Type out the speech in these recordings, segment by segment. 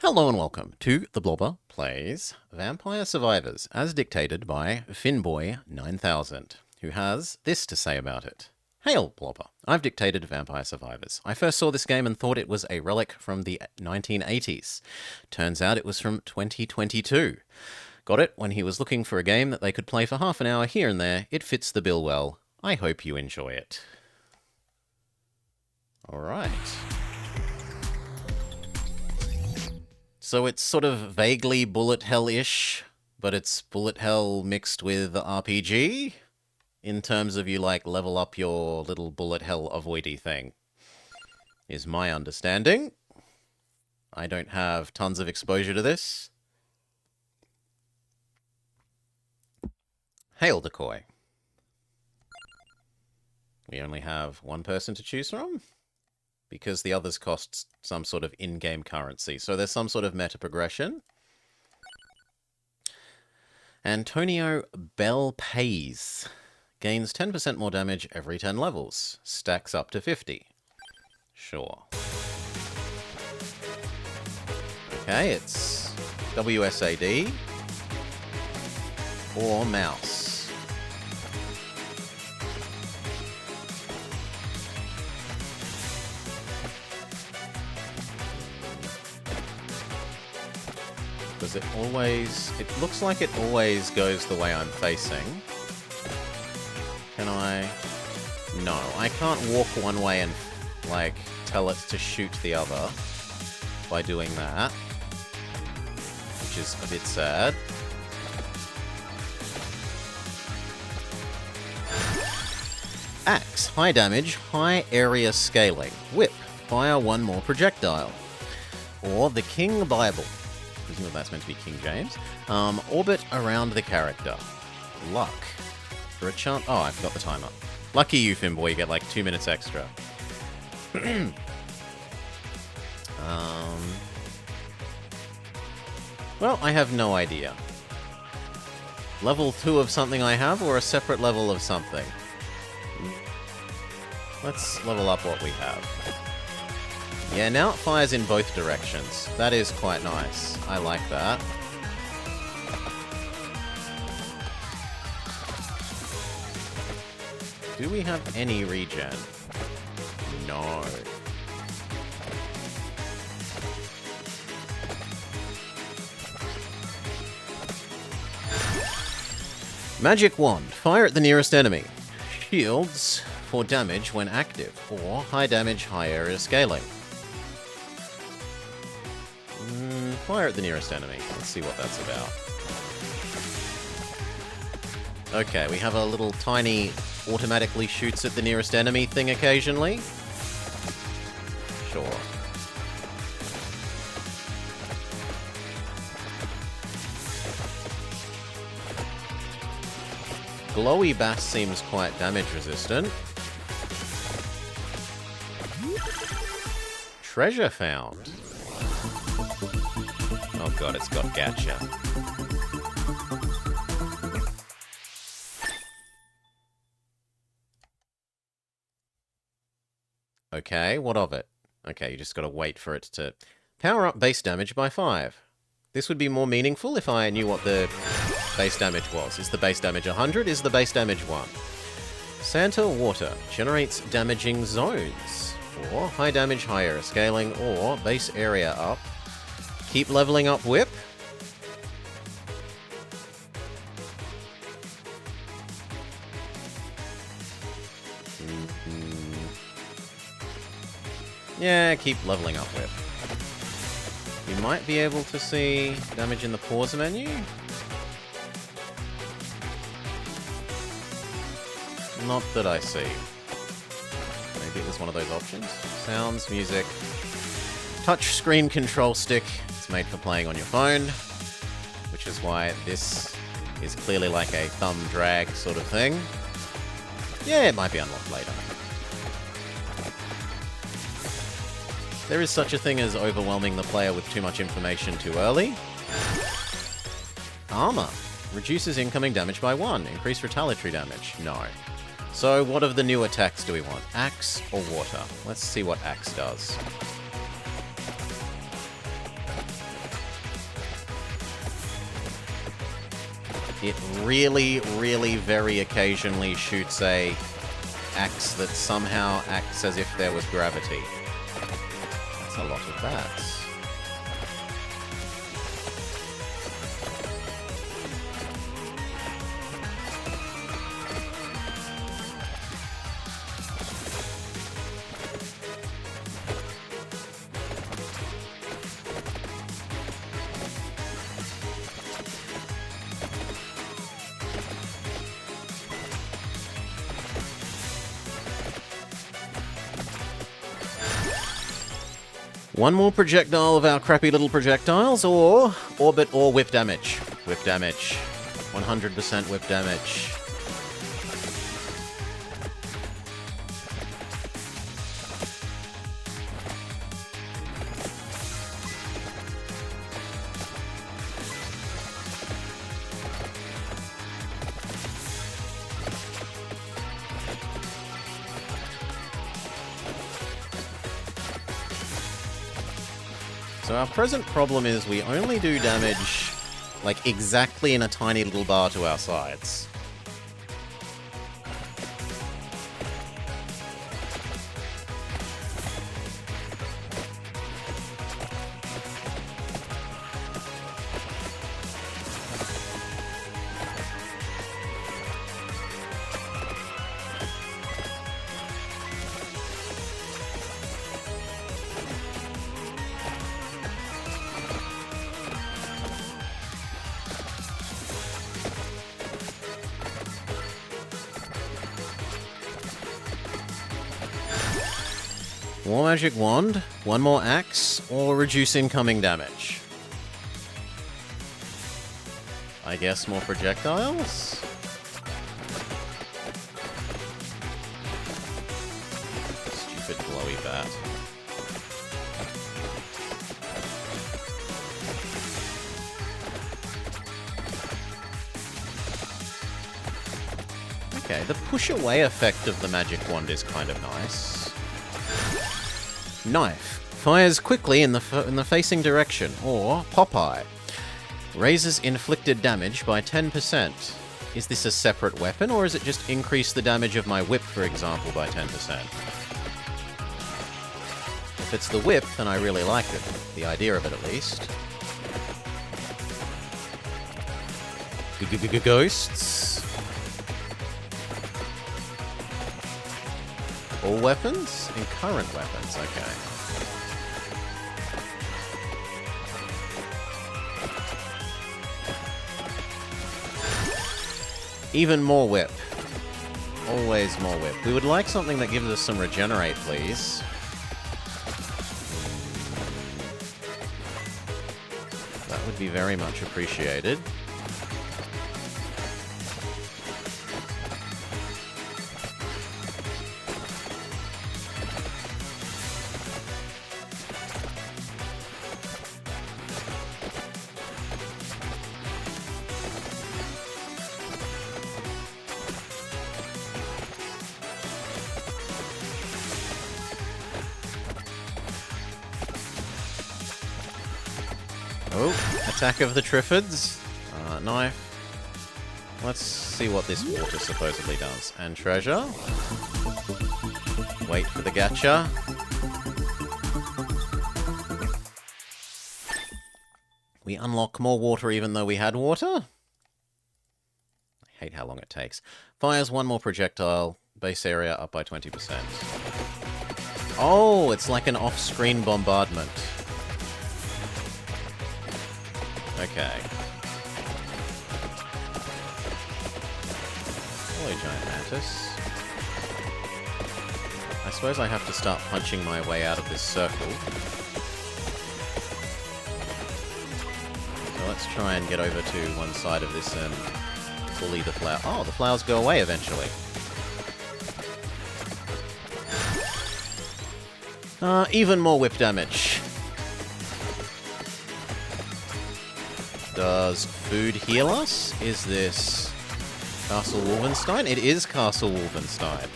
Hello and welcome to The Blobber Plays Vampire Survivors, as dictated by Finboy9000, who has this to say about it. Hail, Blobber. I've dictated Vampire Survivors. I first saw this game and thought it was a relic from the 1980s. Turns out it was from 2022. Got it when he was looking for a game that they could play for half an hour here and there. It fits the bill well. I hope you enjoy it. Alright. So it's sort of vaguely bullet hell-ish, but it's bullet hell mixed with RPG, in terms of you, like, level up your little bullet hell avoidy thing, is my understanding. I don't have tons of exposure to this. Hail, Decoy. We only have one person to choose from, because the others cost some sort of in-game currency. So there's some sort of meta progression. Antonio Bell Pays gains 10% more damage every 10 levels. Stacks up to 50. Sure. Okay, it's WSAD or mouse. Does it always... It looks like it always goes the way I'm facing. Can I... No, I can't walk one way and, like, tell it to shoot the other by doing that. Which is a bit sad. Axe, high damage, high area scaling. Whip, fire one more projectile. Or the King Bible. Presumably that's meant to be King James. Orbit around the character. Luck. For a chance... Oh, I've got the timer. Lucky you, Finboy, you get like 2 minutes extra. Well, I have no idea. Level 2 of something I have, or a separate level of something? Let's level up what we have. Yeah, now it fires in both directions. That is quite nice. I like that. Do we have any regen? No. Magic Wand. Fire at the nearest enemy. Shields for damage when active, or high damage, high area scaling. Fire at the nearest enemy. Let's see what that's about. Okay, we have a little tiny automatically shoots at the nearest enemy thing occasionally. Sure. Glowy Bass seems quite damage resistant. Treasure found. Oh god, it's got gacha. Okay, what of it? Okay, you just gotta wait for it to... Power up base damage by 5. This would be more meaningful if I knew what the base damage was. Is the base damage 100? Is the base damage 1? Santa Water generates damaging zones. Or high damage, high area scaling, or base area up. Keep leveling up whip. Yeah, keep leveling up whip. You might be able to see damage in the pause menu. Not that I see. Maybe it was one of those options. Sounds, music. Touch screen control stick. It's made for playing on your phone, which is why this is clearly like a thumb drag sort of thing. Yeah, it might be unlocked later. There is such a thing as overwhelming the player with too much information too early. Armor. Reduces incoming damage by 1. Increase retaliatory damage. No. So what of the new attacks do we want? Axe or water? Let's see what Axe does. It really, really very occasionally shoots a axe that somehow acts as if there was gravity. That's a lot of bats. One more projectile of our crappy little projectiles, or orbit or whip damage. Whip damage. 100% whip damage. So our present problem is we only do damage, like, exactly in a tiny little bar to our sides. More magic wand, one more axe, or reduce incoming damage. I guess more projectiles? Stupid glowy bat. Okay, the push away effect of the magic wand is kind of nice. Knife. Fires quickly in the facing direction, or Popeye. Raises inflicted damage by 10%. Is this a separate weapon, or is it just increase the damage of my whip, for example, by 10%? If it's the whip, then I really like it. The idea of it, at least. Ghosts. All weapons? And current weapons, okay. Even more whip. Always more whip. We would like something that gives us some regenerate, please. That would be very much appreciated. Oh, attack of the Triffids. Knife. Let's see what this water supposedly does. And treasure. Wait for the gacha. We unlock more water even though we had water? I hate how long it takes. Fires one more projectile. Base area up by 20%. Oh, it's like an off-screen bombardment. Okay. Hello, giant mantis. I suppose I have to start punching my way out of this circle. So let's try and get over to one side of this and bully the flower. Oh, the flowers go away eventually. Even more whip damage. Does food heal us? Is this Castle Wolfenstein? It is Castle Wolfenstein.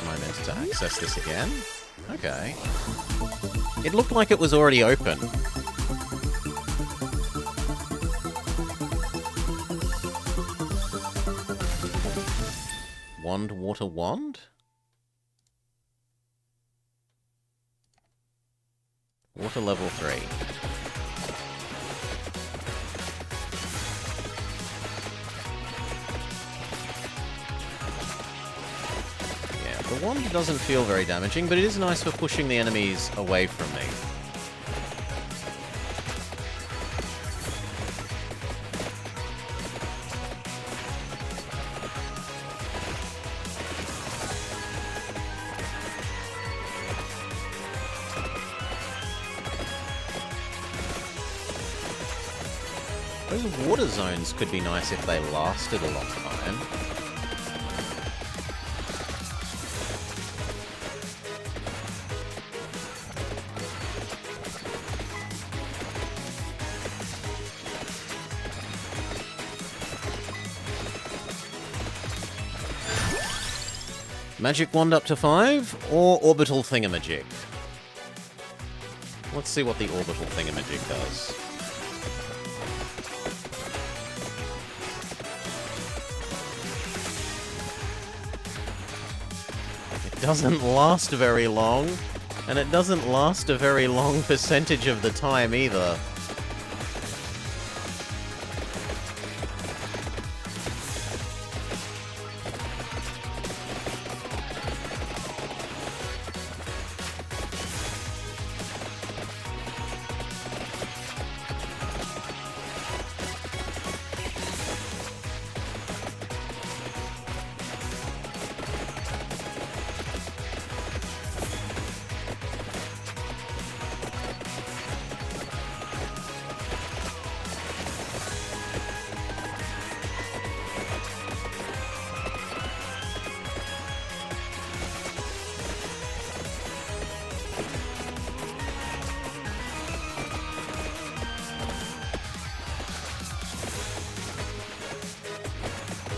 Am I meant to access this again? Okay. It looked like it was already open. Wand, water, wand? Water level 3. The wand doesn't feel very damaging, but it is nice for pushing the enemies away from me. Those water zones could be nice if they lasted a long time. Magic wand up to 5, or orbital thingamajig? Let's see what the orbital thingamajig does. It doesn't last very long, and it doesn't last a very long percentage of the time either.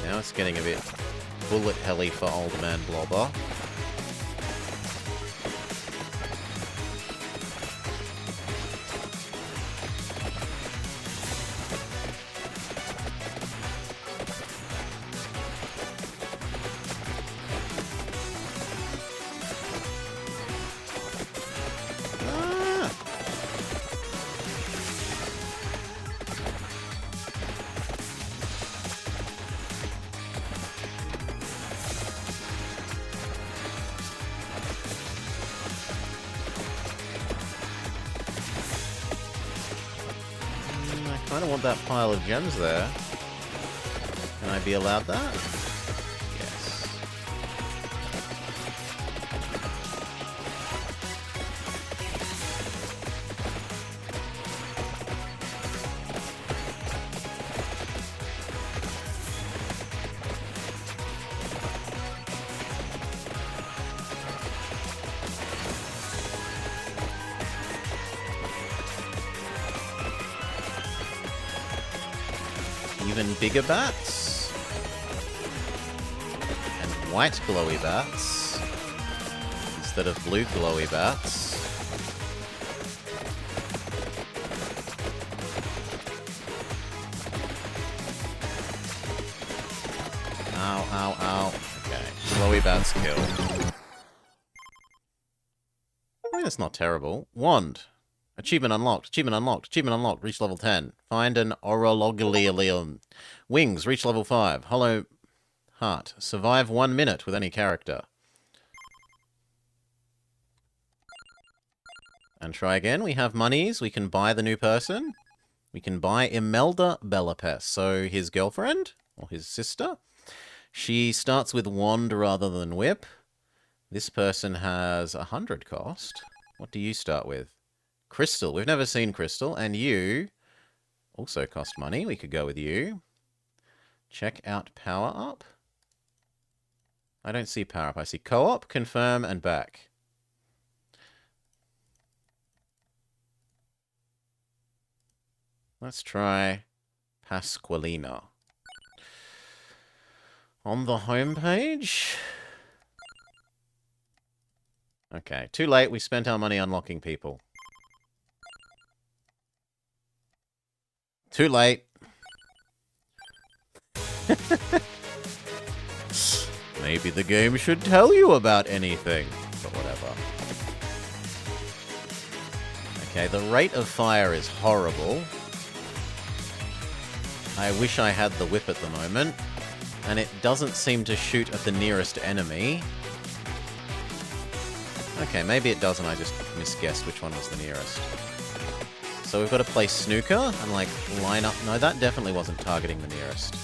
Now it's getting a bit bullet helly for old man Blobber. I kind of want that pile of gems there. Can I be allowed that? Yes. Even bigger bats. And white glowy bats. Instead of blue glowy bats. Ow, ow, ow. Okay. Glowy bats killed. I mean, that's not terrible. Wand. Achievement unlocked. Achievement unlocked. Achievement unlocked. Reach level 10. Find an Orologilium. Wings. Reach level 5. Hollow heart. Survive 1 minute with any character. And try again. We have monies. We can buy the new person. We can buy Imelda Bellapes. So his girlfriend, or his sister. She starts with wand rather than whip. This person has 100 cost. What do you start with? Crystal. We've never seen Crystal. And you also cost money. We could go with you. Check out power up. I don't see power up. I see co-op, confirm, and back. Let's try Pasqualina. On the home page. Okay, too late. We spent our money unlocking people. Too late. Maybe the game should tell you about anything, but whatever. Okay, the rate of fire is horrible. I wish I had the whip at the moment. And it doesn't seem to shoot at the nearest enemy. Okay, maybe it does and I just misguessed which one was the nearest. So we've got to play snooker and, like, line up... No, that definitely wasn't targeting the nearest.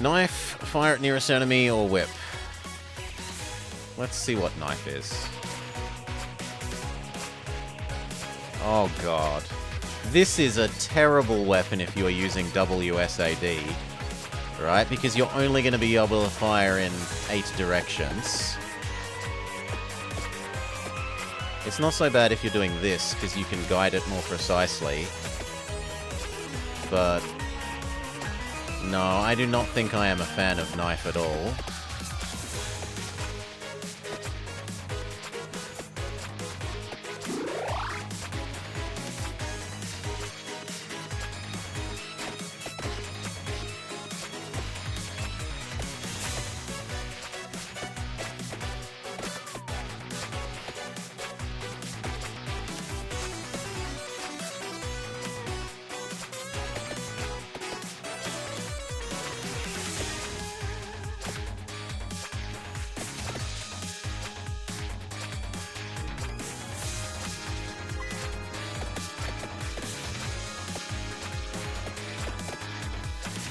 Knife, fire at nearest enemy, or whip? Let's see what knife is. Oh god. This is a terrible weapon if you are using WSAD, right? Because you're only going to be able to fire in 8 directions. It's not so bad if you're doing this, because you can guide it more precisely. But... no, I do not think I am a fan of knife at all.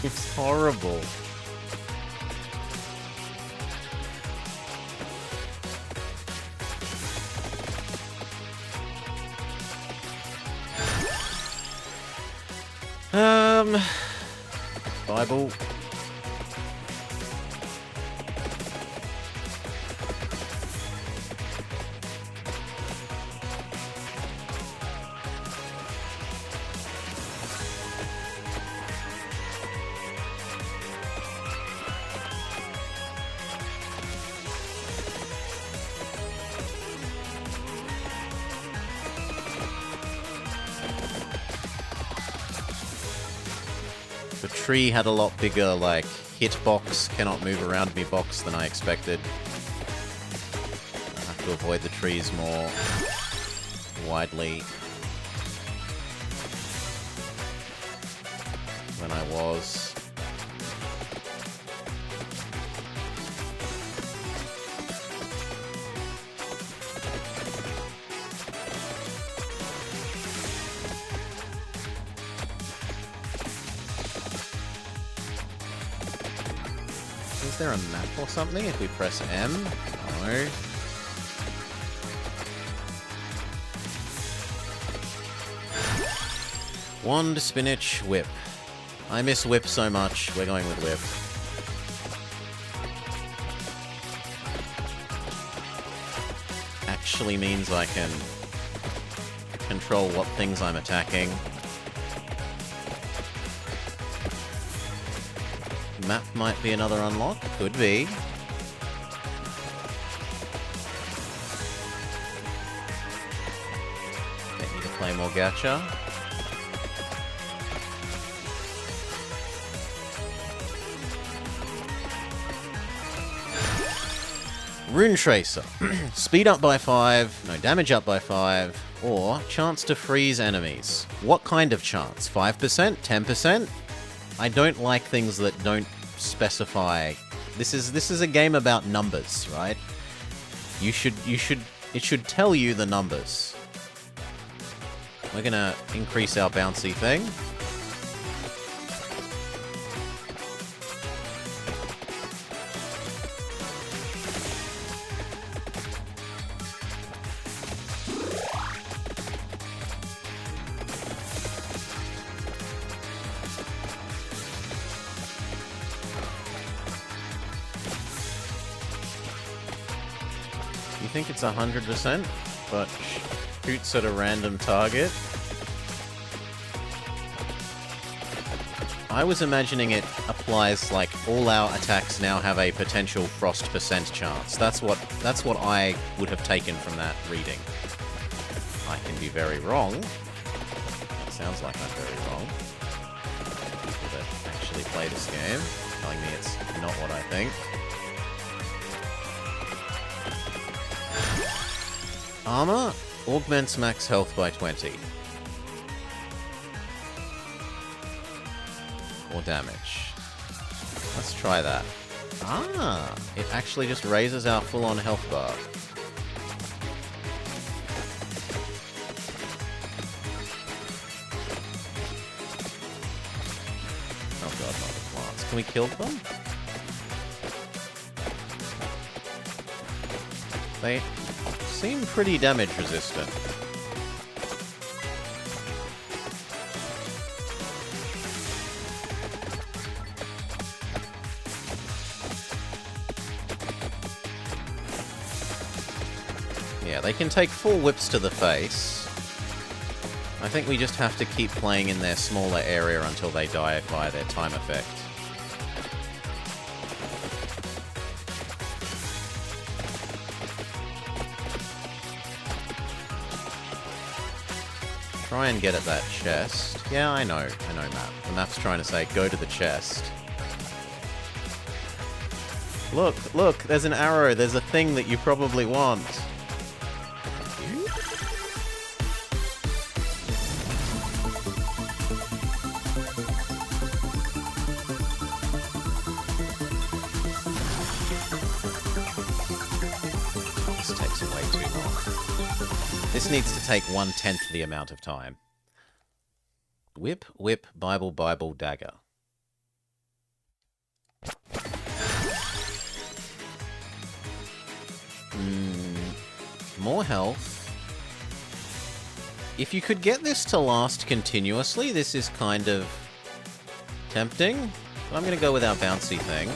It's horrible. Bible. The tree had a lot bigger, like, hitbox, cannot move around me box than I expected. I have to avoid the trees more widely than I was. Is there a map or something if we press M? No. Wand, spinach, whip. I miss whip so much. We're going with whip. Actually means I can control what things I'm attacking. Map might be another unlock. Could be. Get me to play more gacha. Rune Tracer. Speed up by 5, no damage up by 5, or chance to freeze enemies. What kind of chance? 5%? 10%? I don't like things that don't specify. This is a game about numbers, right? It should tell you the numbers. We're gonna increase our bouncy thing. You think it's 100%, but shoots at a random target? I was imagining it applies like all our attacks now have a potential frost percent chance. That's what I would have taken from that reading. I can be very wrong. It sounds like I'm very wrong. People that actually play this game telling me it's not what I think. Armor augments max health by 20. Or damage. Let's try that. Ah! It actually just raises our full-on health bar. Oh god, not the plants. Can we kill them? They seem pretty damage resistant. Yeah, they can take 4 whips to the face. I think we just have to keep playing in their smaller area until they die by their time effect. Try and get at that chest. Yeah, I know map. The map's trying to say, go to the chest. Look, there's an arrow, there's a thing that you probably want. This takes way too long. This needs to take 1/10 the amount of time. Whip, whip, Bible, Bible, dagger. More health. If you could get this to last continuously, this is kind of tempting. But I'm going to go with our bouncy thing.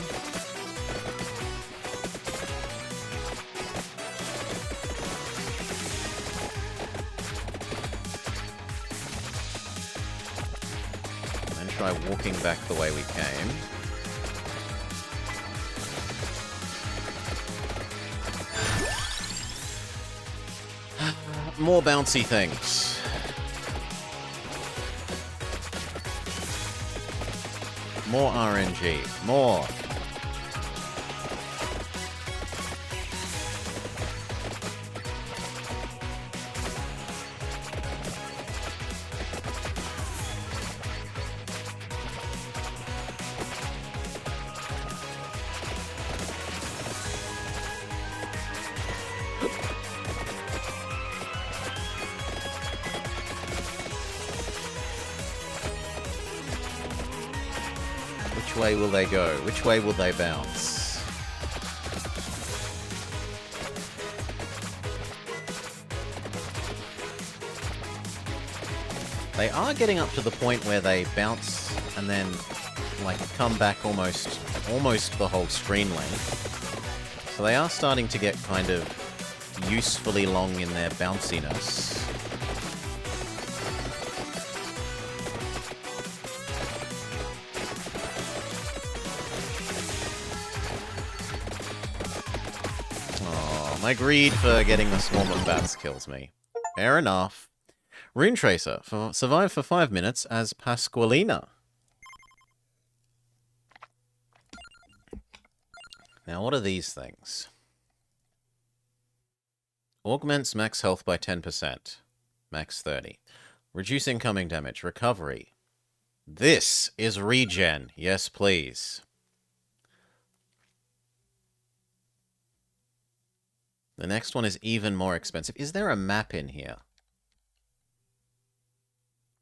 And try walking back the way we came. More bouncy things. More RNG. More. Which way will they go? Which way will they bounce? They are getting up to the point where they bounce and then, like, come back almost the whole screen length. So they are starting to get kind of usefully long in their bounciness. My greed for getting the swarm of bats kills me. Fair enough. Rune Tracer. Survive for 5 minutes as Pasqualina. Now, what are these things? Augments max health by 10%. Max 30. Reduce incoming damage. Recovery. This is regen. Yes, please. The next one is even more expensive. Is there a map in here?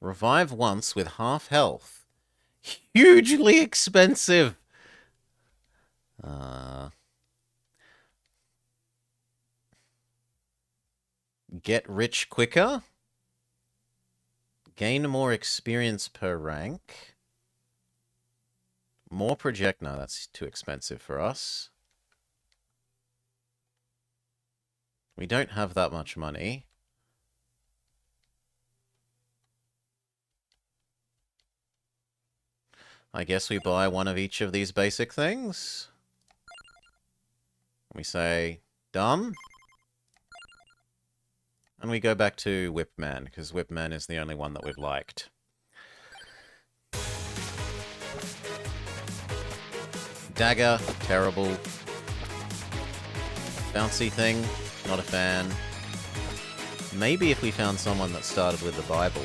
Revive once with half health. Hugely expensive! Get rich quicker? Gain more experience per rank? More project... No, that's too expensive for us. We don't have that much money. I guess we buy one of each of these basic things. We say, done. And we go back to Whipman, because Whipman is the only one that we've liked. Dagger, terrible. Bouncy thing, not a fan. Maybe if we found someone that started with the Bible.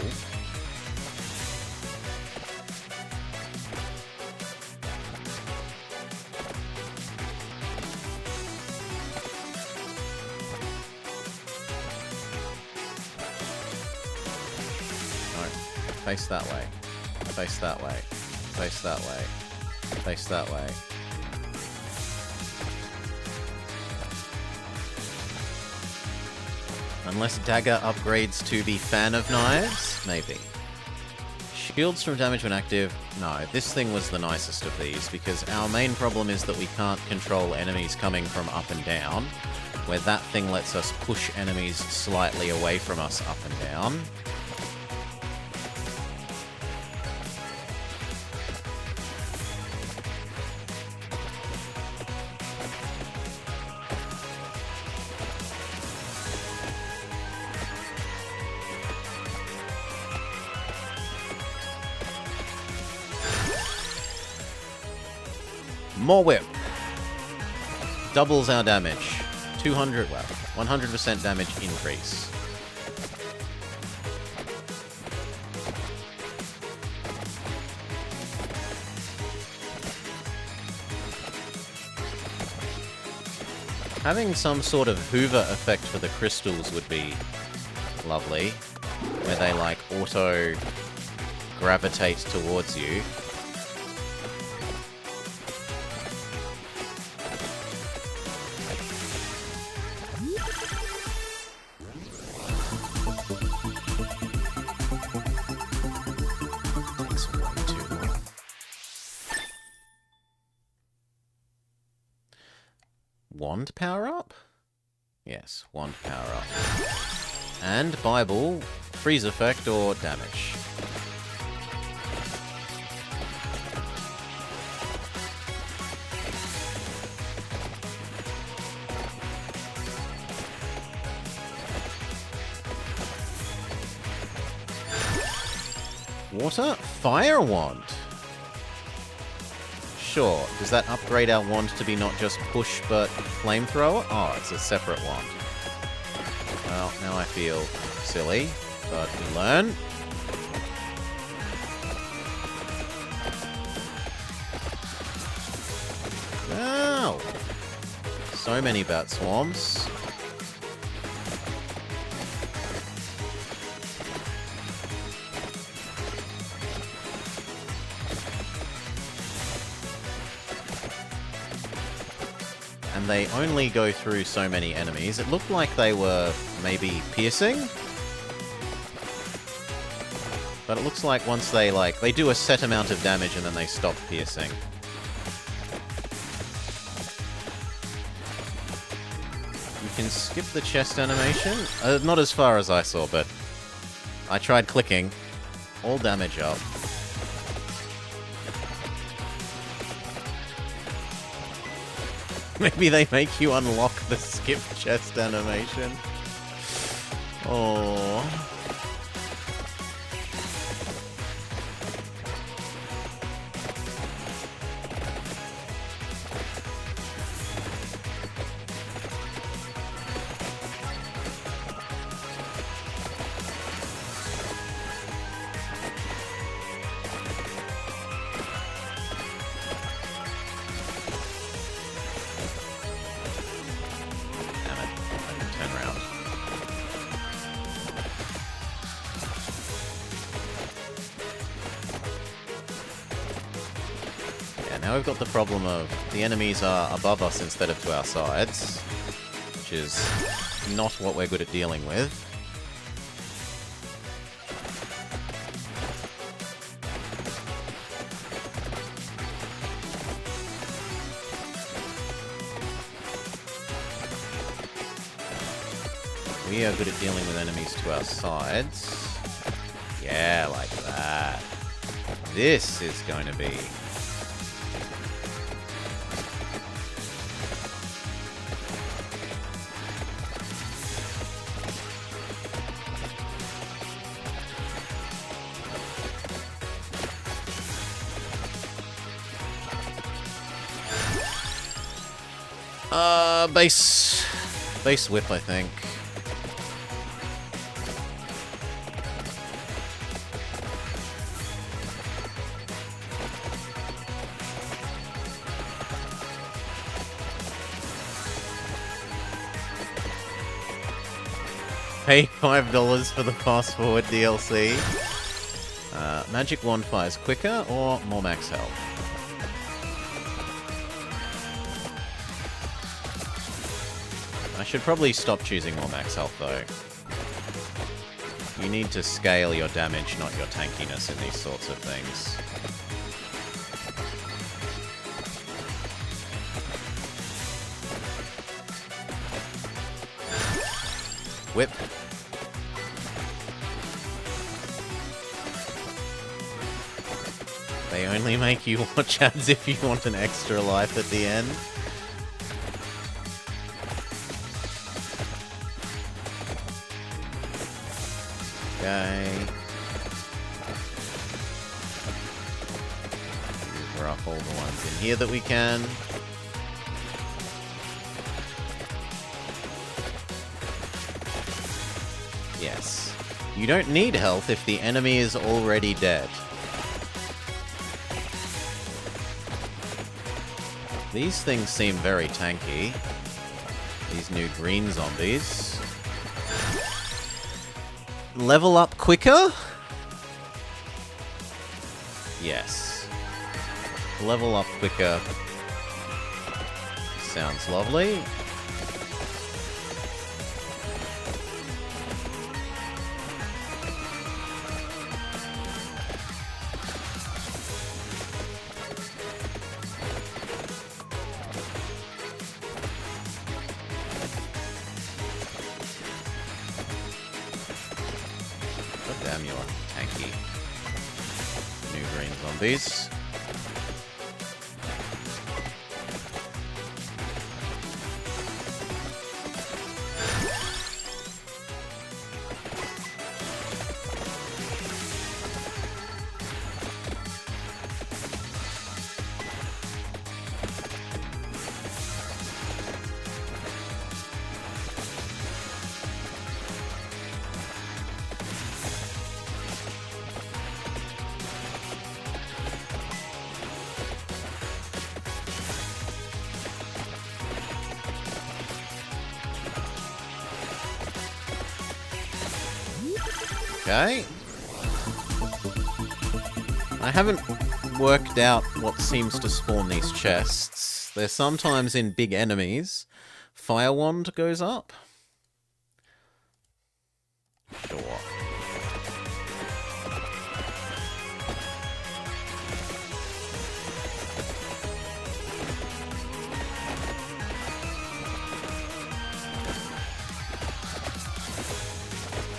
Face that way. Face that way. Face that way. Face that way. Unless Dagger upgrades to be Fan of Knives? Maybe. Shields from damage when active? No, this thing was the nicest of these, because our main problem is that we can't control enemies coming from up and down, where that thing lets us push enemies slightly away from us up and down. More whip. Doubles our damage. 200, well, 100% damage increase. Having some sort of Hoover effect for the crystals would be lovely, where they like auto gravitate towards you. Wand power up? Yes, wand power up. And Bible, freeze effect or damage. Water? Fire wand. Sure. Does that upgrade our wand to be not just push, but flamethrower? Oh, it's a separate wand. Well, now I feel silly, but we learn. Ow! So many bat swarms. And they only go through so many enemies. It looked like they were maybe piercing. But it looks like once they do a set amount of damage and then they stop piercing. You can skip the chest animation. Not as far as I saw, but I tried clicking. All damage up. Maybe they make you unlock the skip chest animation. Oh. Now we've got the problem of the enemies are above us instead of to our sides, which is not what we're good at dealing with. We are good at dealing with enemies to our sides. Yeah, like that. This is going to be... Base whip, I think. Pay $5 for the fast forward DLC. Magic wand fires quicker or more max health? I should probably stop choosing more max health, though. You need to scale your damage, not your tankiness in these sorts of things. Whip. They only make you watch ads if you want an extra life at the end. Okay. Cover up all the ones in here that we can. Yes. You don't need health if the enemy is already dead. These things seem very tanky. These new green zombies. Level up quicker? Yes. Level up quicker. Sounds lovely. Damn, you are tanky. New green zombies. Okay. I haven't worked out what seems to spawn these chests. They're sometimes in big enemies. Fire wand goes up. Sure.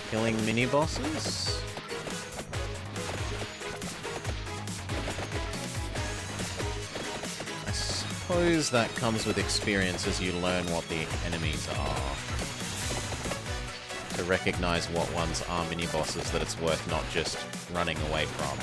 Killing mini-bosses? I suppose that comes with experience as you learn what the enemies are. To recognize what ones are mini-bosses that it's worth not just running away from.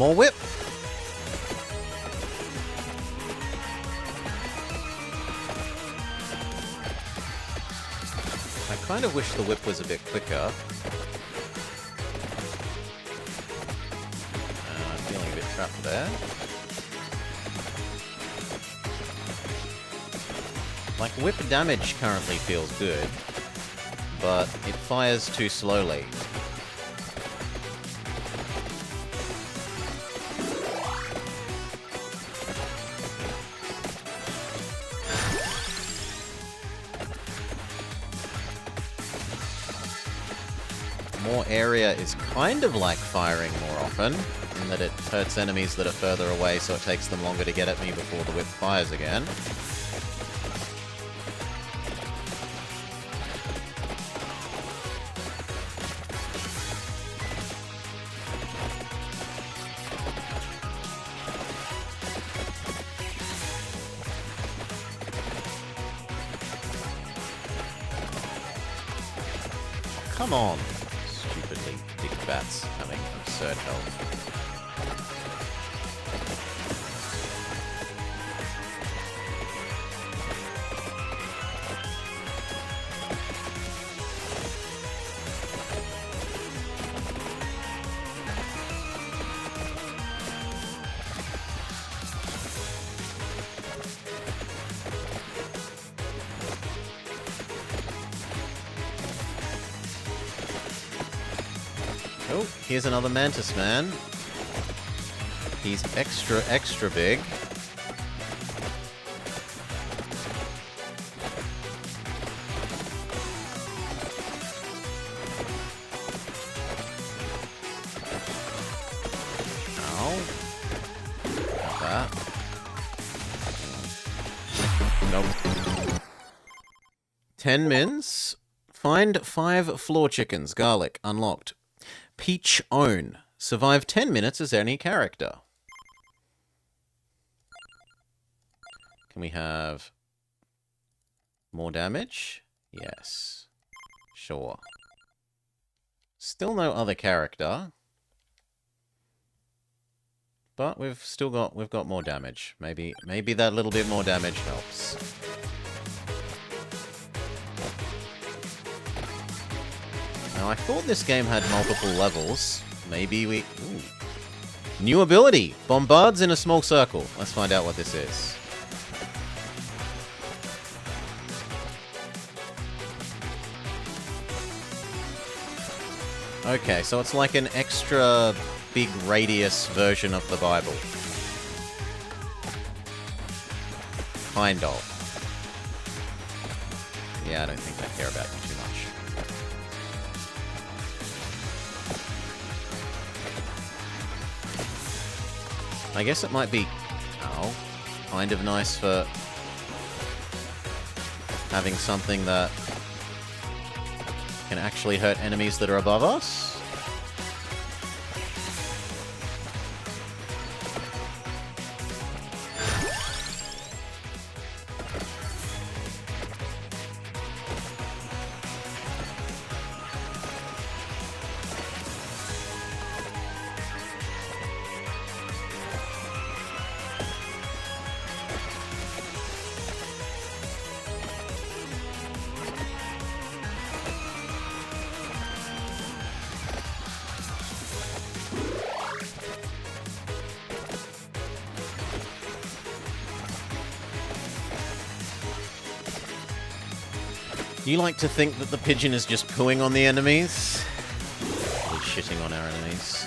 More whip! I kind of wish the whip was a bit quicker. I'm feeling a bit trapped there. Like, whip damage currently feels good, but it fires too slowly. More area is kind of like firing more often, in that it hurts enemies that are further away, so it takes them longer to get at me before the whip fires again. Come on! Stupidly big bats having absurd health. Oh, here's another mantis man. He's extra, extra big. Ow. Not that. Nope. 10 mins. Find 5 floor chickens. Garlic. Unlocked. Peach Own. Survive 10 minutes as any character. Can we have more damage? Yes. Sure. Still no other character. But we've got more damage. Maybe that little bit more damage helps. Now, I thought this game had multiple levels. Maybe we... Ooh. New ability! Bombards in a small circle. Let's find out what this is. Okay, so it's like an extra big radius version of the Bible. Kind of. Yeah, I don't think I care about it too much. I guess it might be, kind of nice for having something that can actually hurt enemies that are above us. You like to think that the pigeon is just pooing on the enemies? Or shitting on our enemies.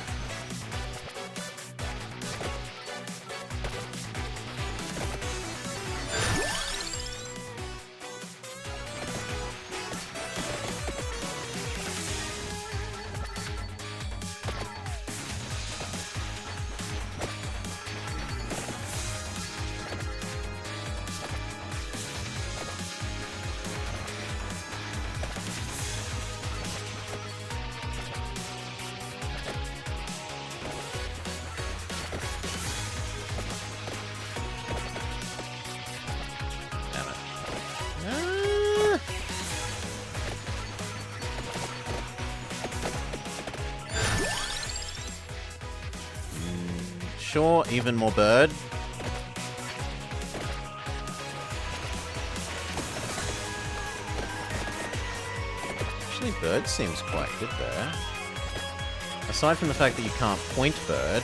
Sure, even more bird. Actually, bird seems quite good there. Aside from the fact that you can't point bird.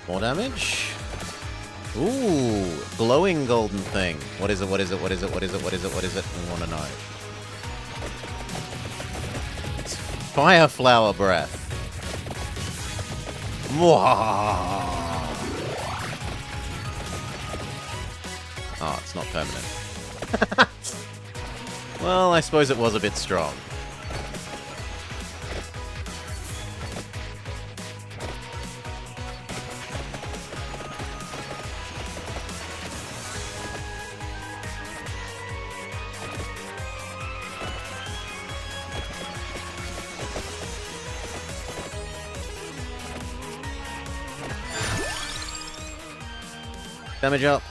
More damage. Ooh, glowing golden thing. What is it? What is it? What is it? What is it? What is it? What is it? We want to know. It's fire flower breath. Mwah! Oh, it's not permanent. Well, I suppose it was a bit strong. Damage up.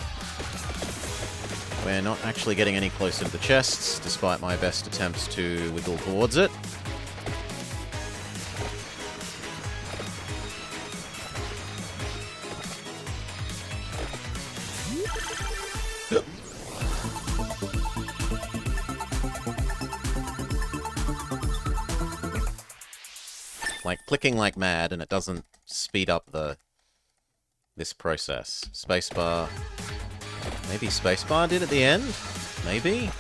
We're not actually getting any closer to the chests, despite my best attempts to wiggle towards it. Like, clicking like mad, and it doesn't speed up this process. Spacebar. Maybe spacebar did at the end? Maybe?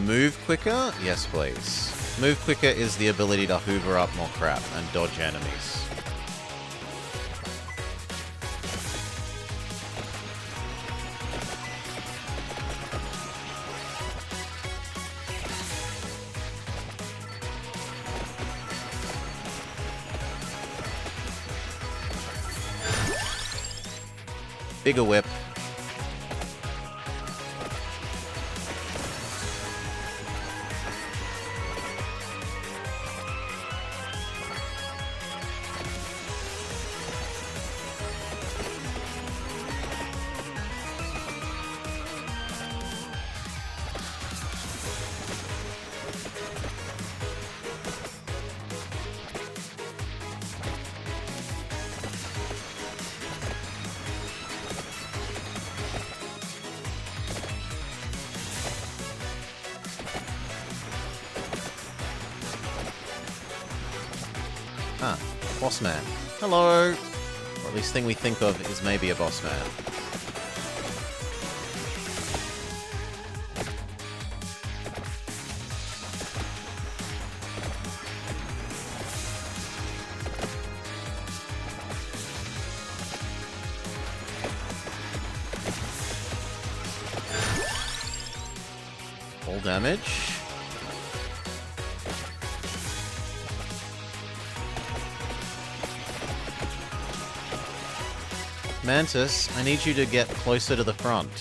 Move quicker? Yes, please. Move quicker is the ability to hoover up more crap and dodge enemies. Bigger whip. Ah, boss man. Hello! Or at least thing we think of is maybe a boss man. Full damage. Mantis, I need you to get closer to the front.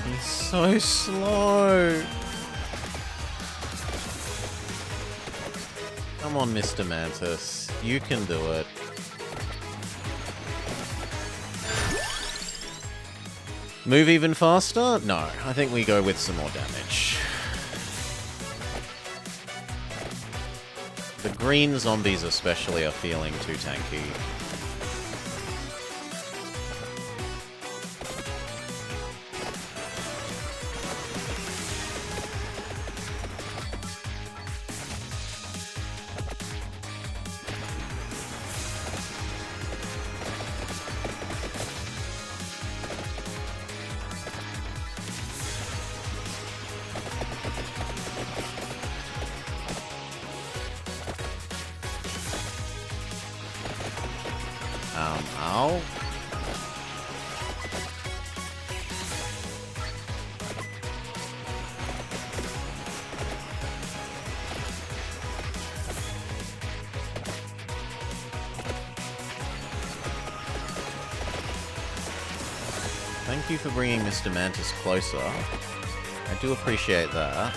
He's so slow. Come on, Mr. Mantis. You can do it. Move even faster? No, I think we go with some more damage. The green zombies especially are feeling too tanky. Ow. Thank you for bringing Mr. Mantis closer. I do appreciate that.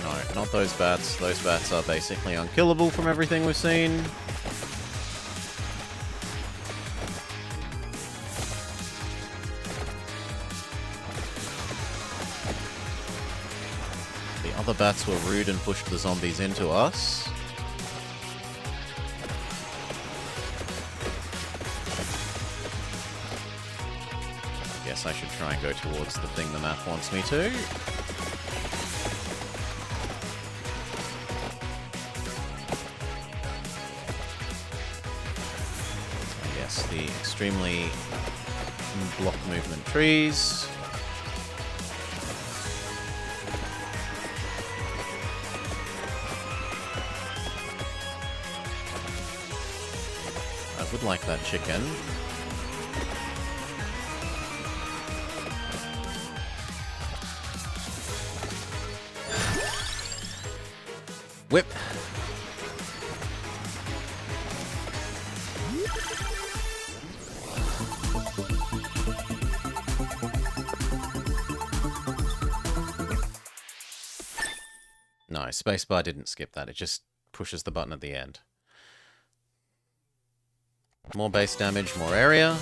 No, not those bats. Those bats are basically unkillable from everything we've seen. The other bats were rude and pushed the zombies into us. I guess I should try and go towards the thing the map wants me to. The extremely block movement trees. I would like that chicken. Whip. No, spacebar didn't skip that. It just pushes the button at the end. More base damage, more area.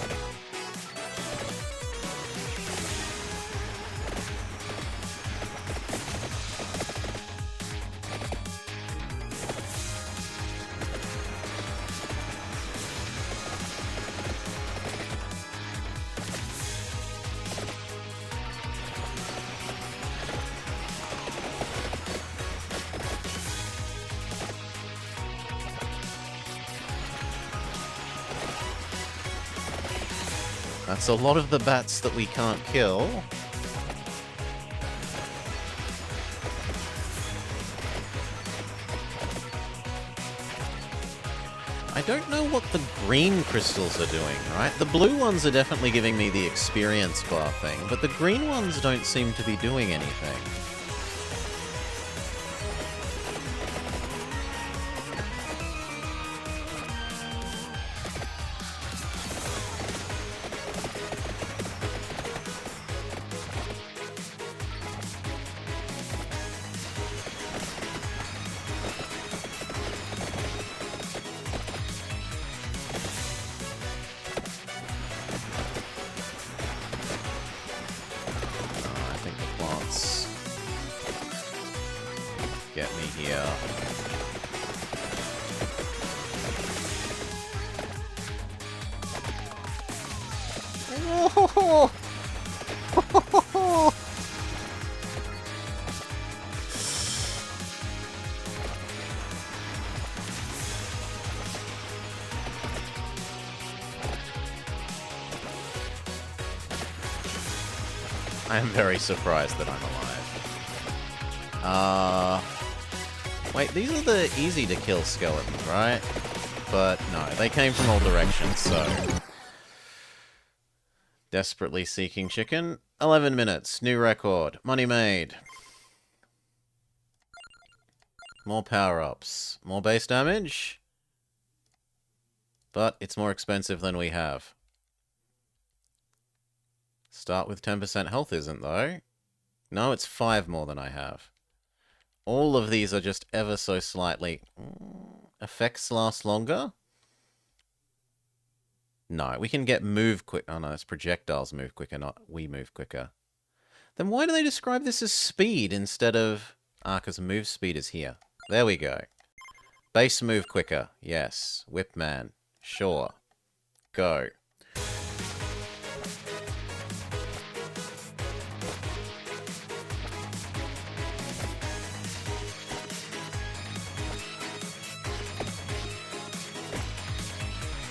That's a lot of the bats that we can't kill. I don't know what the green crystals are doing, right? The blue ones are definitely giving me the experience bar thing, but the green ones don't seem to be doing anything. Get me here. Oh! I am very surprised that I'm alive. Wait, these are the easy-to-kill skeletons, right? But no, they came from all directions, so... Desperately seeking chicken. 11 minutes, new record. Money made. More power-ups. More base damage. But it's more expensive than we have. Start with 10% health isn't, though. No, it's 5 more than I have. All of these are just ever so slightly... Effects last longer? No, we can get move quick. Oh no, it's projectiles move quicker, not we move quicker. Then why do they describe this as speed instead of... Ah, because move speed is here. There we go. Base move quicker. Yes. Whip man. Sure. Go.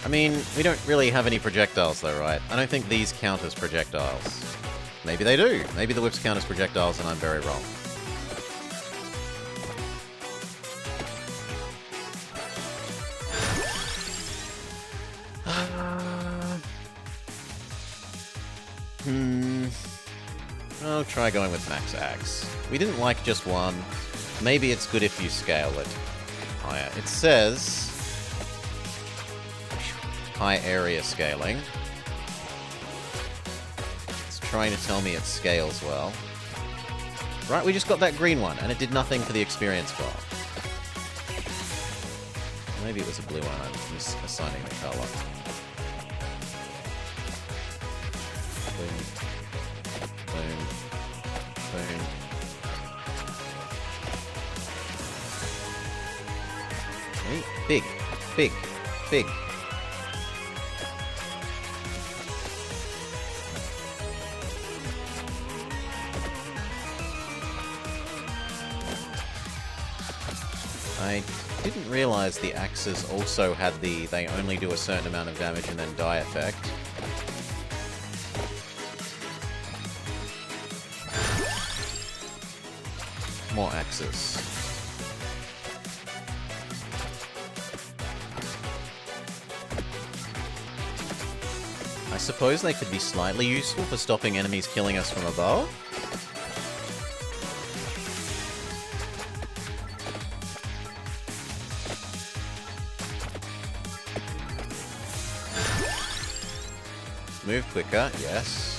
I mean, we don't really have any projectiles though, right? I don't think these count as projectiles. Maybe they do. Maybe the whips count as projectiles and I'm very wrong. I'll try going with max axe. We didn't like just one. Maybe it's good if you scale it higher. It says high area scaling. It's trying to tell me it scales well. Right, we just got that green one, and it did nothing for the experience bar. Maybe it was a blue one, I'm misassigning the color. Boom. Boom. Boom. Okay. Big. Big. Big. I didn't realize the axes also had the they only do a certain amount of damage and then die effect. More axes. I suppose they could be slightly useful for stopping enemies killing us from above. Move quicker, yes.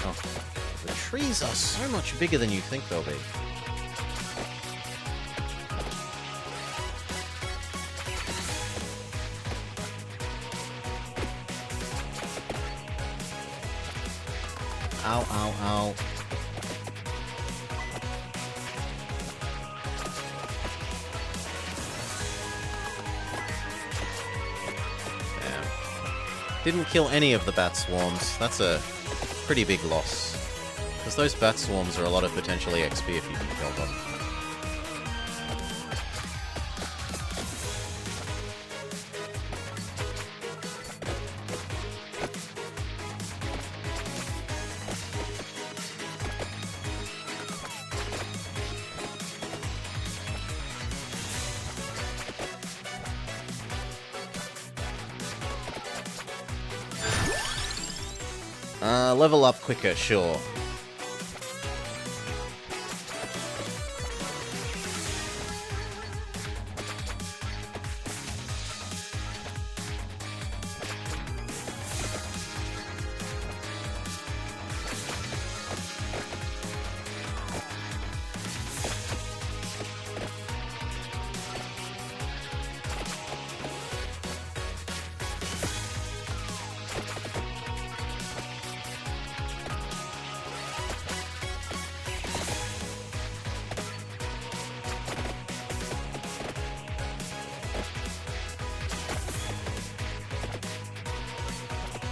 Oh, the trees are so much bigger than you think they'll be. Ow, ow, ow. Didn't kill any of the bat swarms. That's a pretty big loss. Because those bat swarms are a lot of potentially XP if you can kill them. Level up quicker, sure.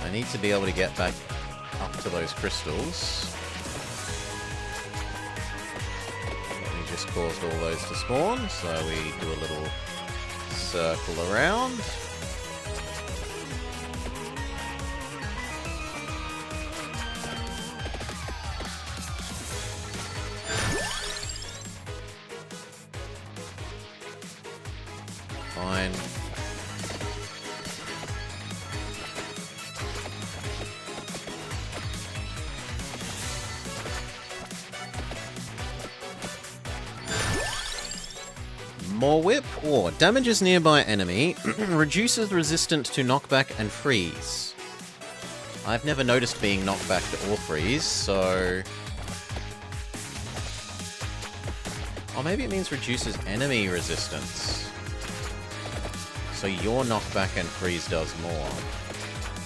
I need to be able to get back up to those crystals. We just caused all those to spawn, so we do a little circle around. Fine. More whip, or damages nearby enemy, reduces resistance to knockback and freeze. I've never noticed being knockback or freeze, so... Or maybe it means reduces enemy resistance. So your knockback and freeze does more.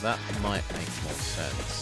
That might make more sense.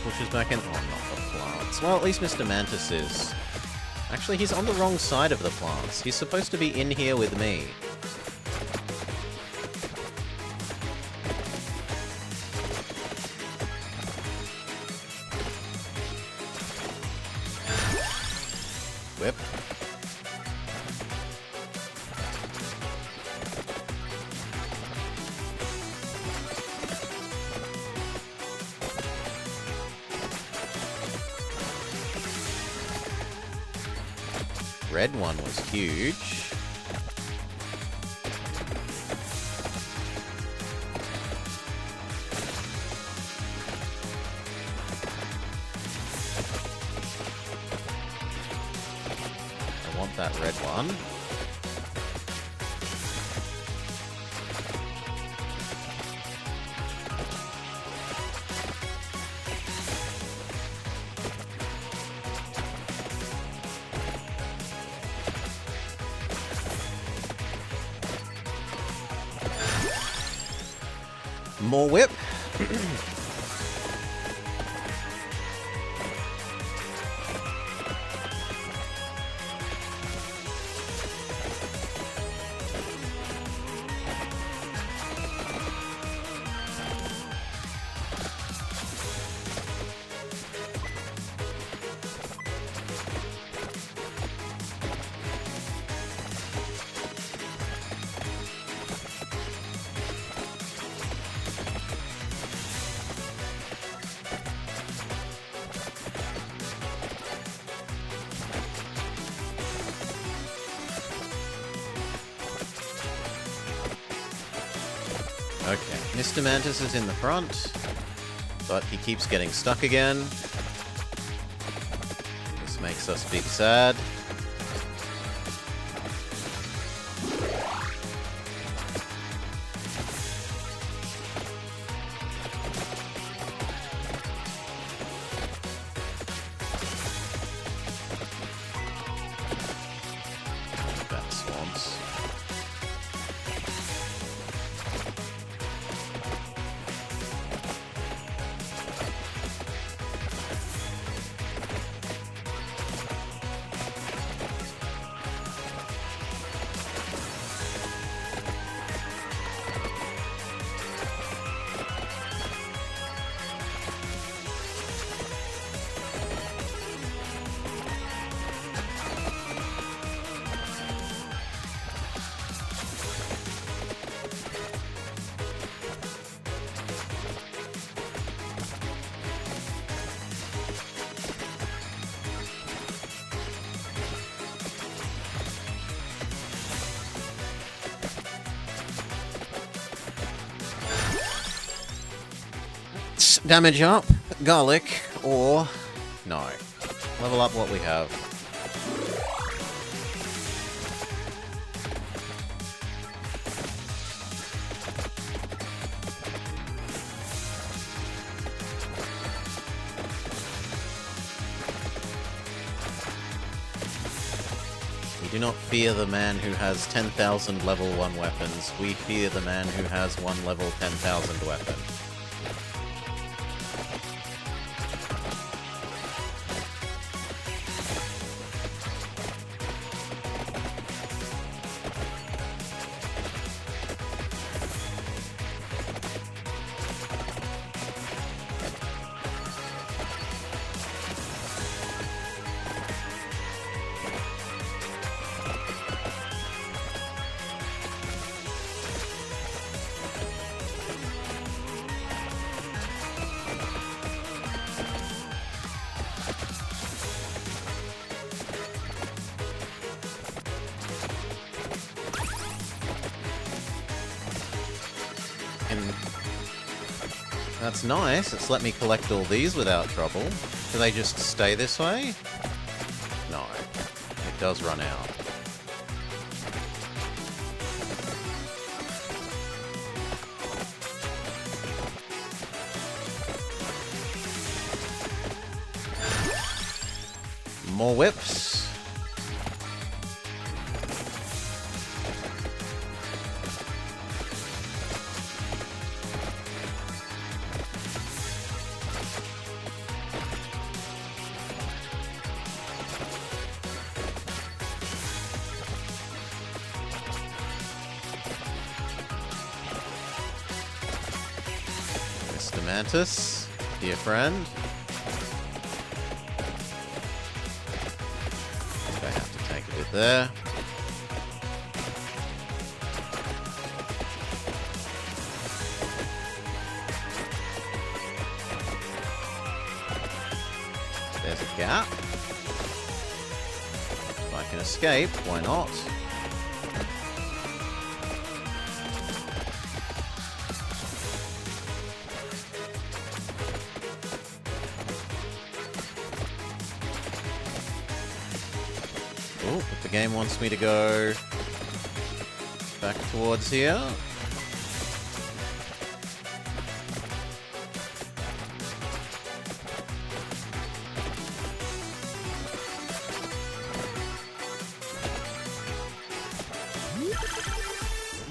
Pushes back in. Oh, not the plants. Well, at least Mr. Mantis is. Actually, he's on the wrong side of the plants. He's supposed to be in here with me. Whip. Red one was huge. I want that red one. More whip. Okay, Mr. Mantis is in the front, but he keeps getting stuck again. This makes us big sad. That swamps. Damage up, garlic, or no. Level up what we have. We do not fear the man who has 10,000 level 1 weapons. We fear the man who has one level 10,000 weapon. That's nice. It's let me collect all these without trouble. Do they just stay this way? No. It does run out. More whips. Mr. Mantis, dear friend. I have to take a bit there. There's a gap. If I can escape, why not? Oh, but the game wants me to go back towards here.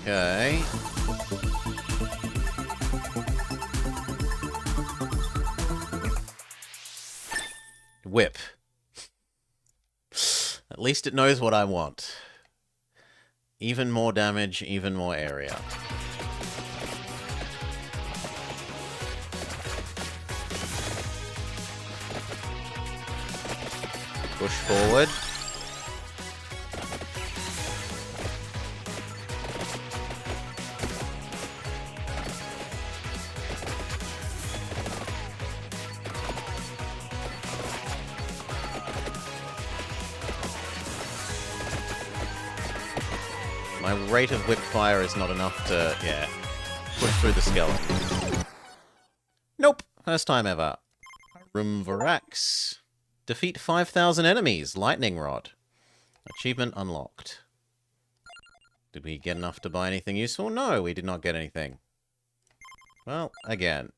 Okay. Whip. At least it knows what I want. Even more damage, even more area. Push forward. My rate of whip fire is not enough to, yeah, push through the skeleton. Nope! First time ever. Rumvarax. Defeat 5,000 enemies. Lightning Rod. Achievement unlocked. Did we get enough to buy anything useful? No, we did not get anything. Well, again.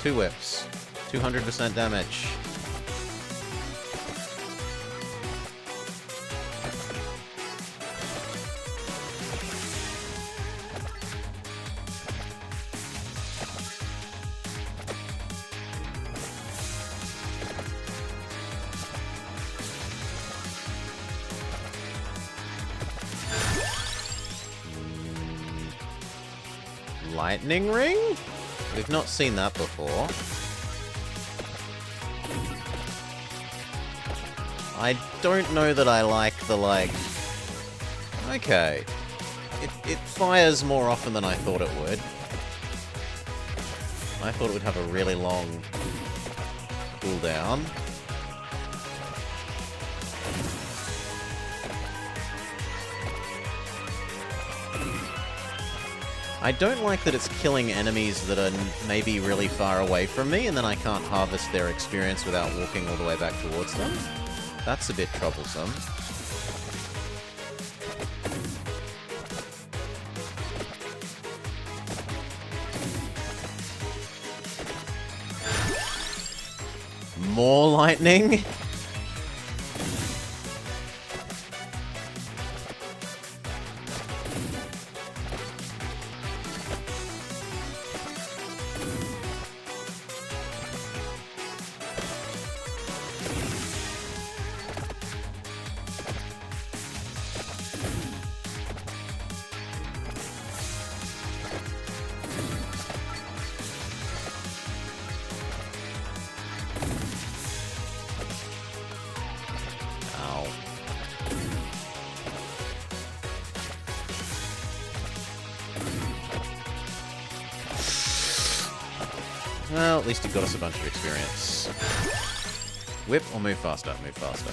Two whips. 200% damage. Lightning ring? We've not seen that before. I don't know that I like the, like... Okay. It fires more often than I thought it would. I thought it would have a really long cooldown. I don't like that it's killing enemies that are maybe really far away from me, and then I can't harvest their experience without walking all the way back towards them. That's a bit troublesome. More lightning? Well, at least he got us a bunch of experience. Whip or move faster? Move faster.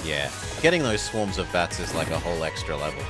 Yeah, getting those swarms of bats is like a whole extra level.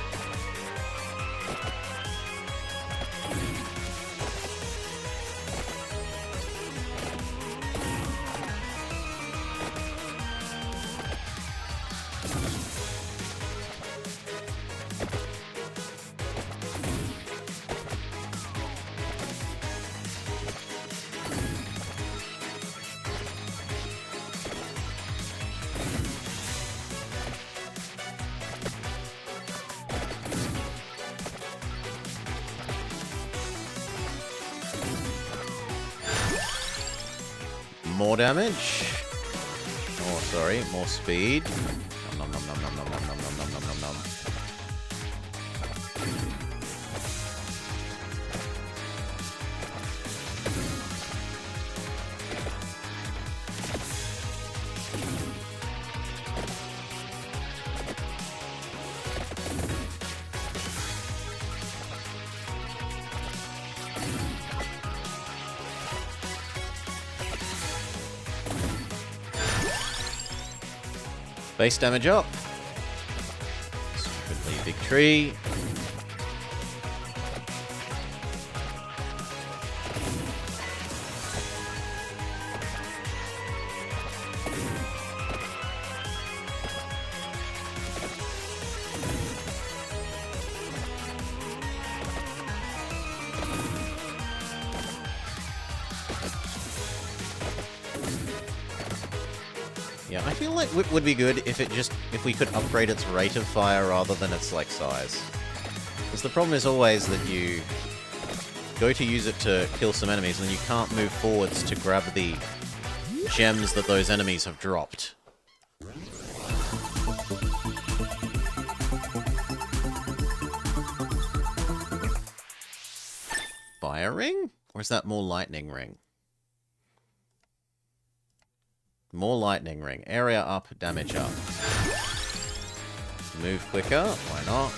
More damage. Oh, sorry, more speed. Nom nom nom nom nom nom nom nom nom nom nom. Base damage up. Stupidly big tree. Yeah, I feel like Whip would be good if we could upgrade its rate of fire rather than its, like, size. Because the problem is always that you go to use it to kill some enemies and then you can't move forwards to grab the gems that those enemies have dropped. Fire ring? Or is that more lightning ring? More lightning ring. Area up, damage up. Move quicker. Why not?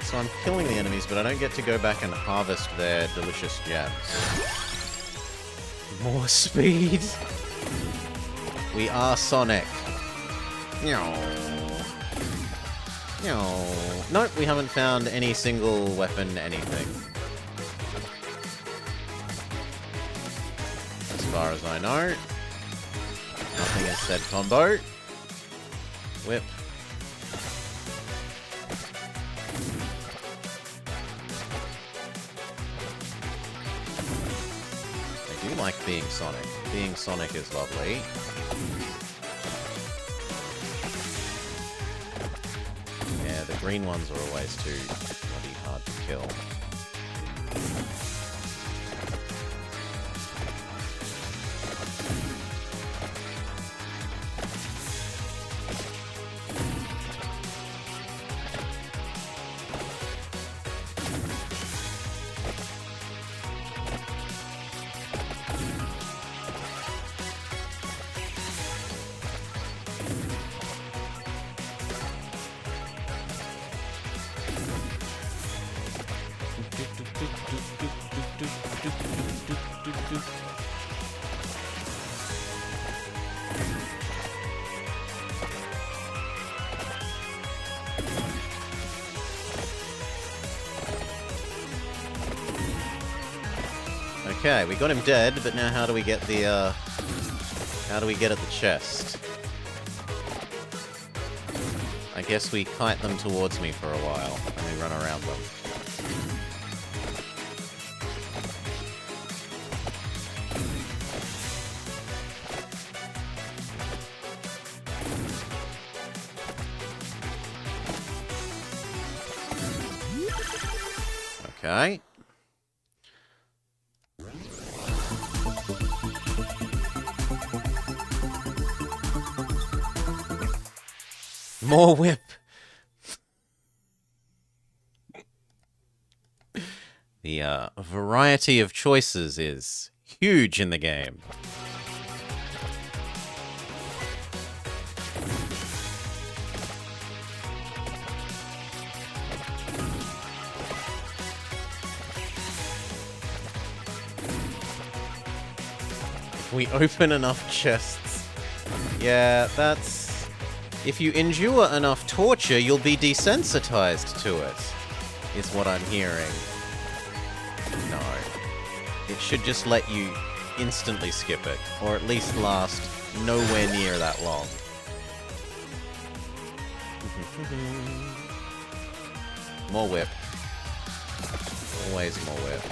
So I'm killing the enemies, but I don't get to go back and harvest their delicious gems. More speed! We are Sonic. Meow. Meow. Nope, we haven't found any single weapon anything. As far as I know. Nothing has said combo. Whip. I like being Sonic. Being Sonic is lovely. Yeah, the green ones are always too bloody hard to kill. Okay, we got him dead, but now how do we get the, how do we get at the chest? I guess we kite them towards me for a while, and we run around them. Okay. More whip. The variety of choices is huge in the game. If we open enough chests. Yeah, that's... If you endure enough torture, you'll be desensitized to it, is what I'm hearing. No. It should just let you instantly skip it, or at least last nowhere near that long. More whip. Always more whip.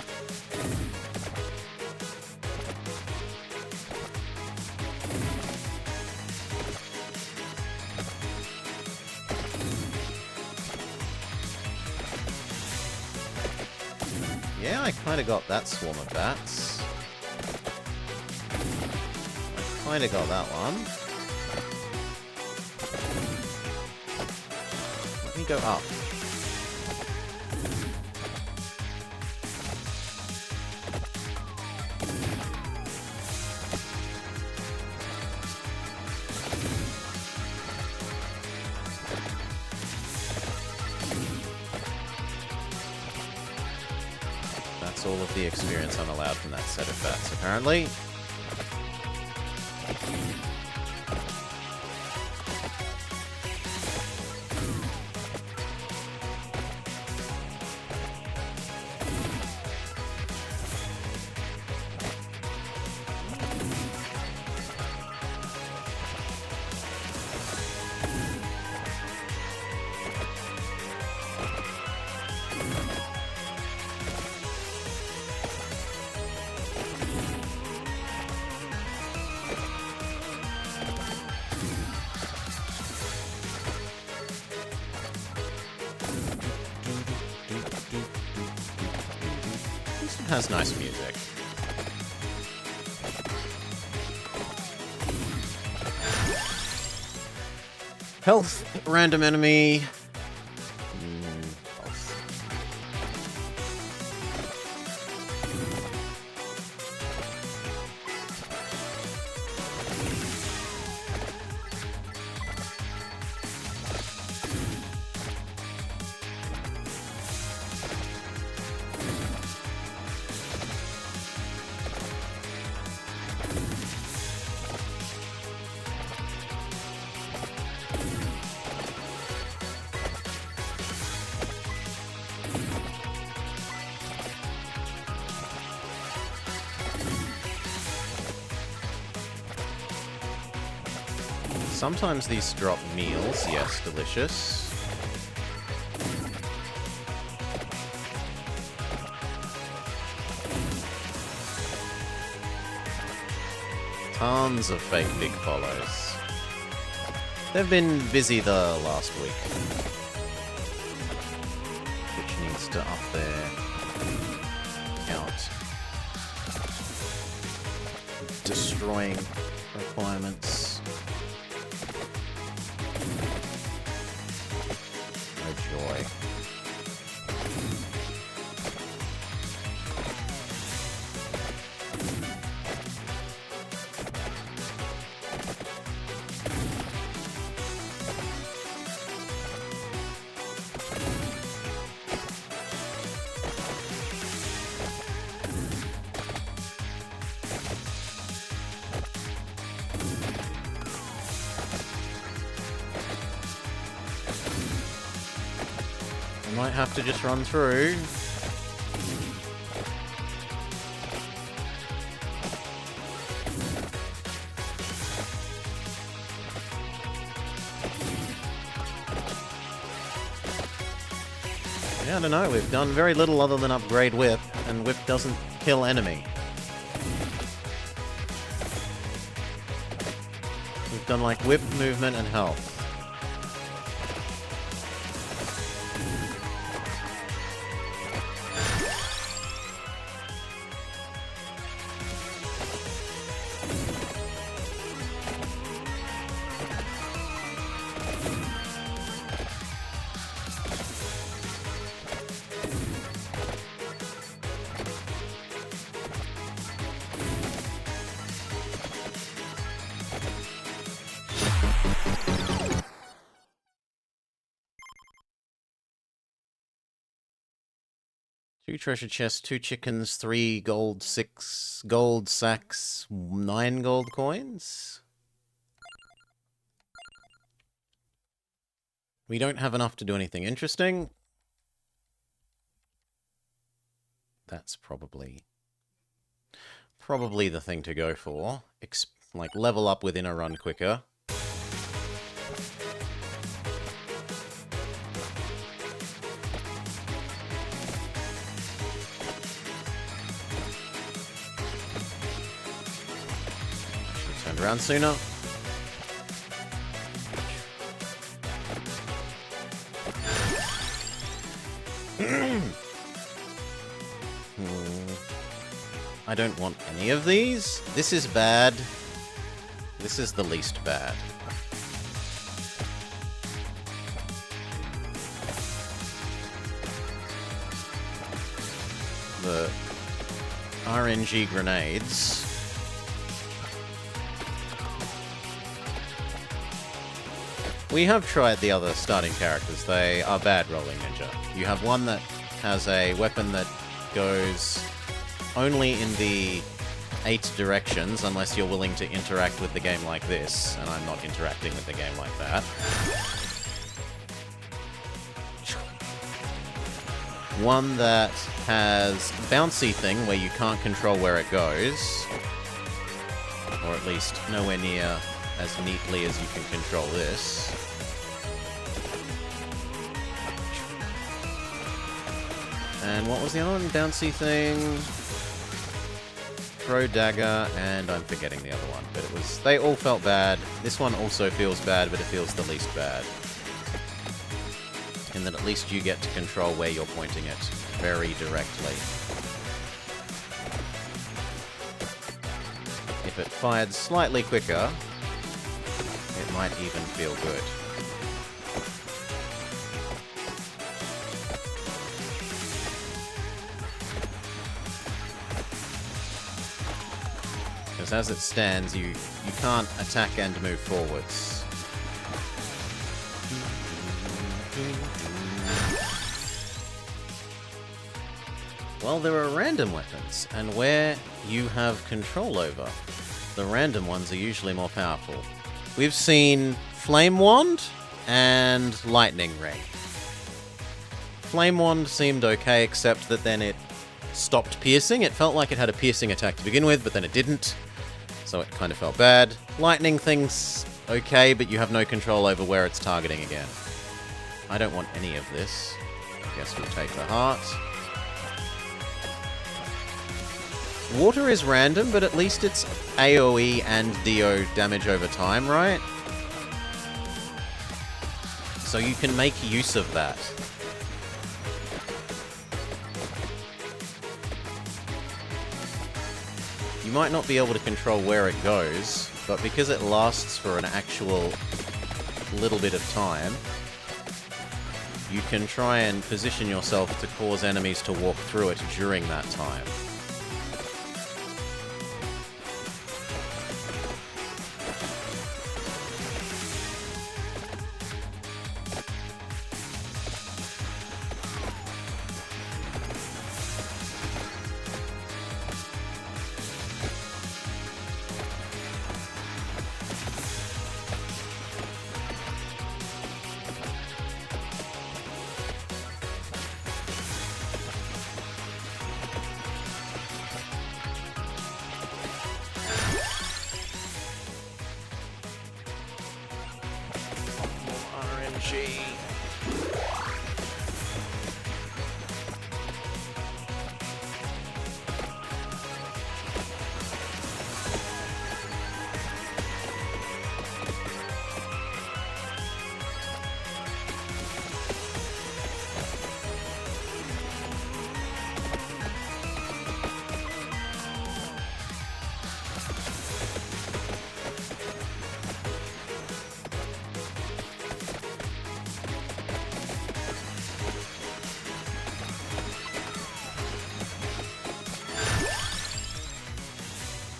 Yeah, I kind of got that swarm of bats. I kind of got that one. Let me go up. That's all of the experience I'm allowed from that set of bats, apparently. Has nice music. Health, random enemy. Health. Sometimes these drop meals, yes, delicious. Tons of fake big follows. They've been busy the last week. Which needs to up their count. Destroying requirements. Joy. Might have to just run through. Yeah, I don't know. We've done very little other than upgrade Whip, and Whip doesn't kill enemy. We've done like Whip, movement, and health. 2 treasure chests, 2 chickens, 3 gold, 6 gold sacks, 9 gold coins. We don't have enough to do anything interesting. That's probably the thing to go for. Like, level up within a run quicker. Should've turned around sooner. I don't want any of these. This is bad. This is the least bad. The RNG grenades. We have tried the other starting characters. They are bad rolling ninja. You have one that has a weapon that goes only in the 8 directions, unless you're willing to interact with the game like this, and I'm not interacting with the game like that. One that has bouncy thing where you can't control where it goes, or at least nowhere near as neatly as you can control this. And what was the other one? Bouncy thing, throw dagger, and I'm forgetting the other one. But it was, they all felt bad. This one also feels bad, but it feels the least bad. In that at least you get to control where you're pointing it very directly. If it fired slightly quicker, it might even feel good. Because as it stands, you can't attack and move forwards. Well, there are random weapons, and where you have control over, the random ones are usually more powerful. We've seen Flame Wand and Lightning Ray. Flame Wand seemed okay, except that then it stopped piercing. It felt like it had a piercing attack to begin with, but then it didn't, so it kind of felt bad. Lightning thing's okay, but you have no control over where it's targeting again. I don't want any of this. I guess we'll take the heart. Water is random, but at least it's AoE and DO damage over time, right? So you can make use of that. You might not be able to control where it goes, but because it lasts for an actual little bit of time, you can try and position yourself to cause enemies to walk through it during that time.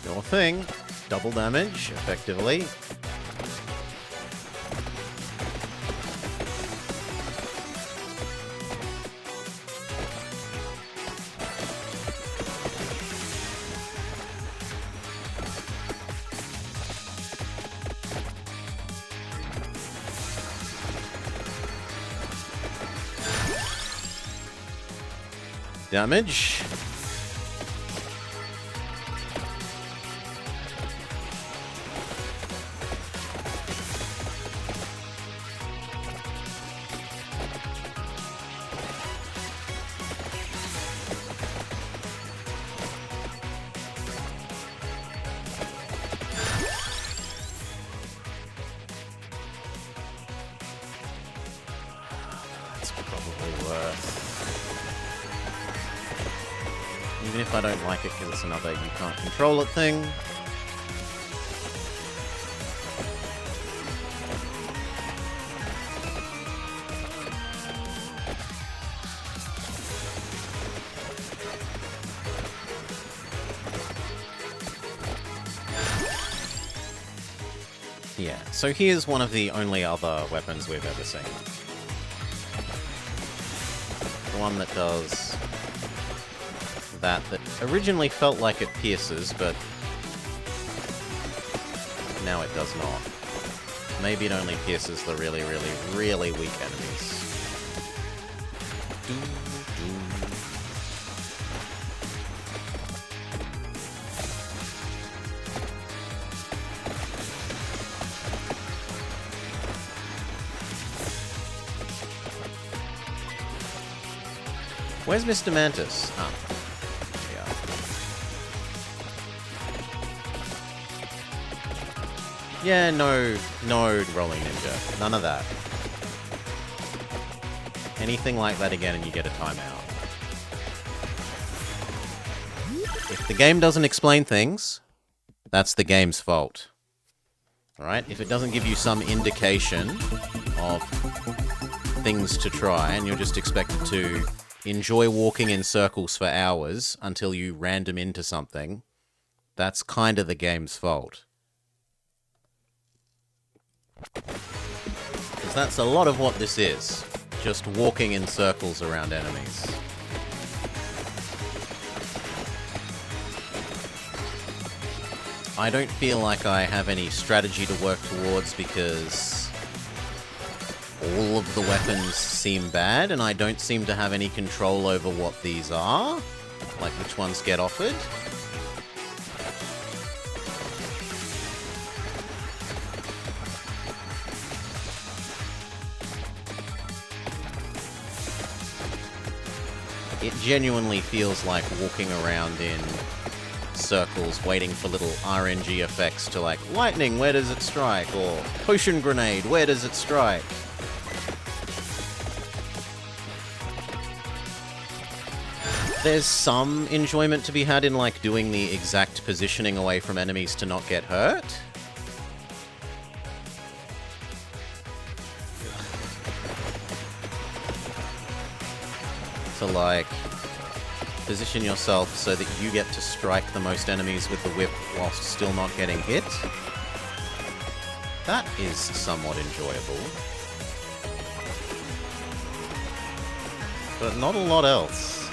Your thing. Double damage, effectively. damage. Even if I don't like it because it's another you can't control it thing. Yeah, so here's one of the only other weapons we've ever seen. The one that does that originally felt like it pierces, but now it does not. Maybe it only pierces the really, really, really weak enemies. Where's Mr. Mantis? Ah. Yeah, no rolling ninja. None of that. Anything like that again and you get a timeout. If the game doesn't explain things, that's the game's fault. Alright? If it doesn't give you some indication of things to try and you're just expected to enjoy walking in circles for hours until you random into something, that's kind of the game's fault. Because that's a lot of what this is. Just walking in circles around enemies. I don't feel like I have any strategy to work towards because all of the weapons seem bad and I don't seem to have any control over what these are. Like which ones get offered. It genuinely feels like walking around in circles waiting for little RNG effects to like, lightning, where does it strike? Or potion grenade, where does it strike? There's some enjoyment to be had in like doing the exact positioning away from enemies to not get hurt. To like position yourself so that you get to strike the most enemies with the whip whilst still not getting hit. That is somewhat enjoyable. But not a lot else.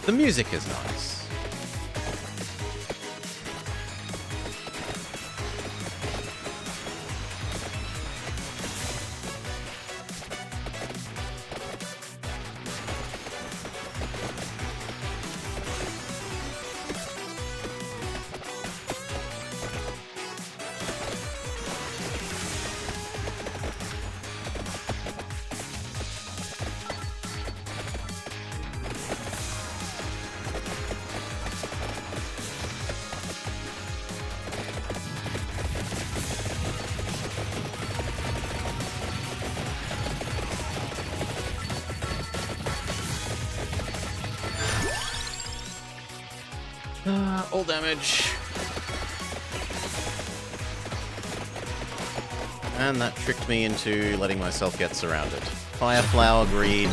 The music is nice. All damage. And that tricked me into letting myself get surrounded. Fire flower greed.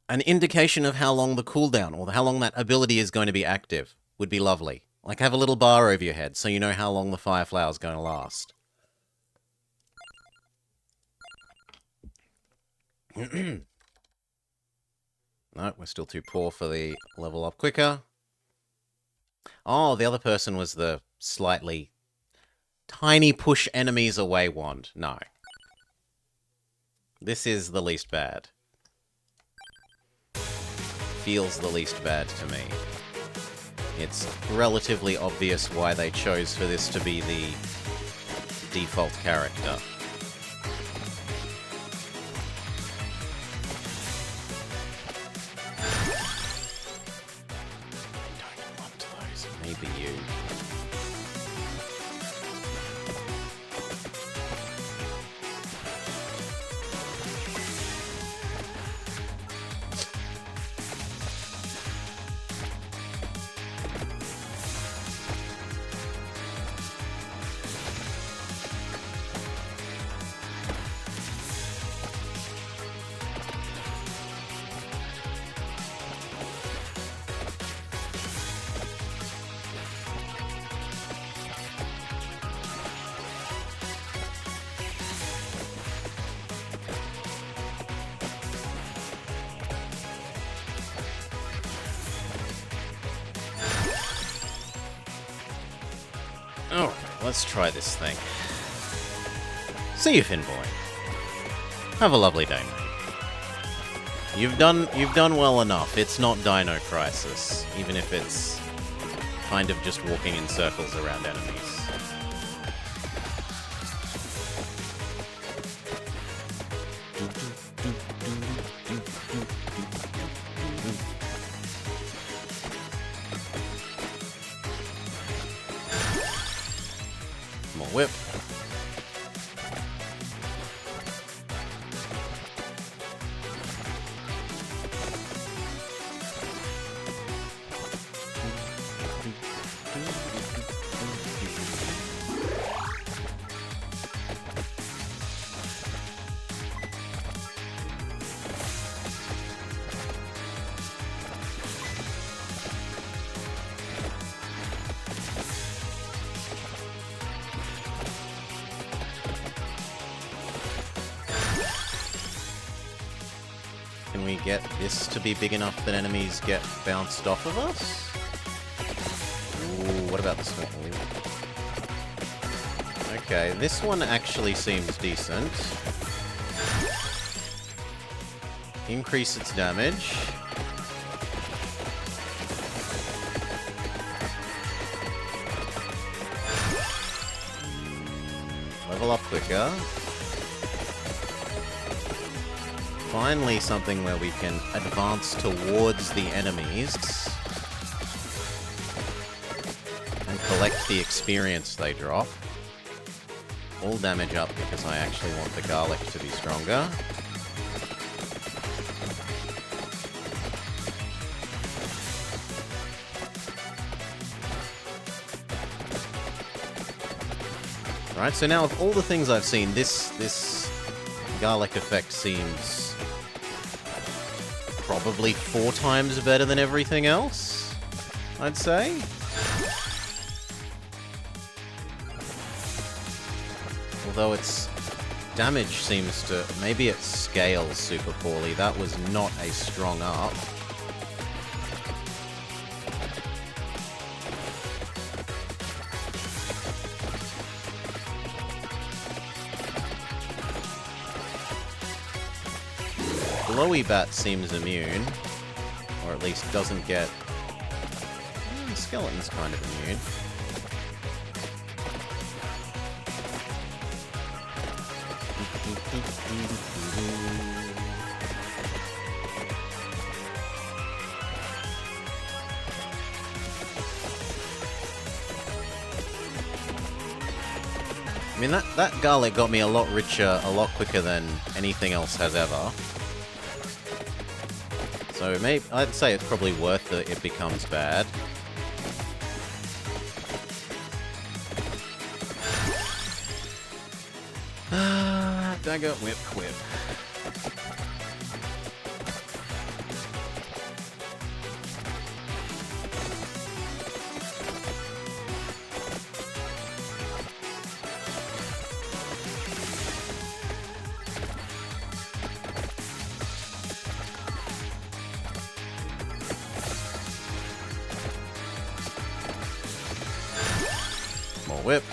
An indication of how long the cooldown, or how long that ability is going to be active, would be lovely. Like have a little bar over your head so you know how long the fire flower is going to last. No, we're still too poor for the level up quicker. Oh, the other person was the slightly tiny push enemies away wand. No. This is the least bad. Feels the least bad to me. It's relatively obvious why they chose for this to be the default character. Don't want those. Maybe you. Alright, let's try this thing. See you, Finboy. Have a lovely day, mate. You've done well enough. It's not Dino Crisis, even if it's kind of just walking in circles around enemies. More whip. Can we get this to be big enough that enemies get bounced off of us? Ooh, what about this one? Okay, this one actually seems decent. Increase its damage. Level up quicker. Finally something where we can advance towards the enemies and collect the experience they drop. All damage up because I actually want the garlic to be stronger. Right, so now of all the things I've seen, this garlic effect seems probably 4 times better than everything else, I'd say. Although its damage seems to... maybe it scales super poorly. That was not a strong up. Glowy Bat seems immune, or at least doesn't get... Skeleton's kind of immune. I mean, that garlic got me a lot richer, a lot quicker than anything else has ever. So maybe I'd say it's probably worth it. It becomes bad. Dagger, whip, whip. whip.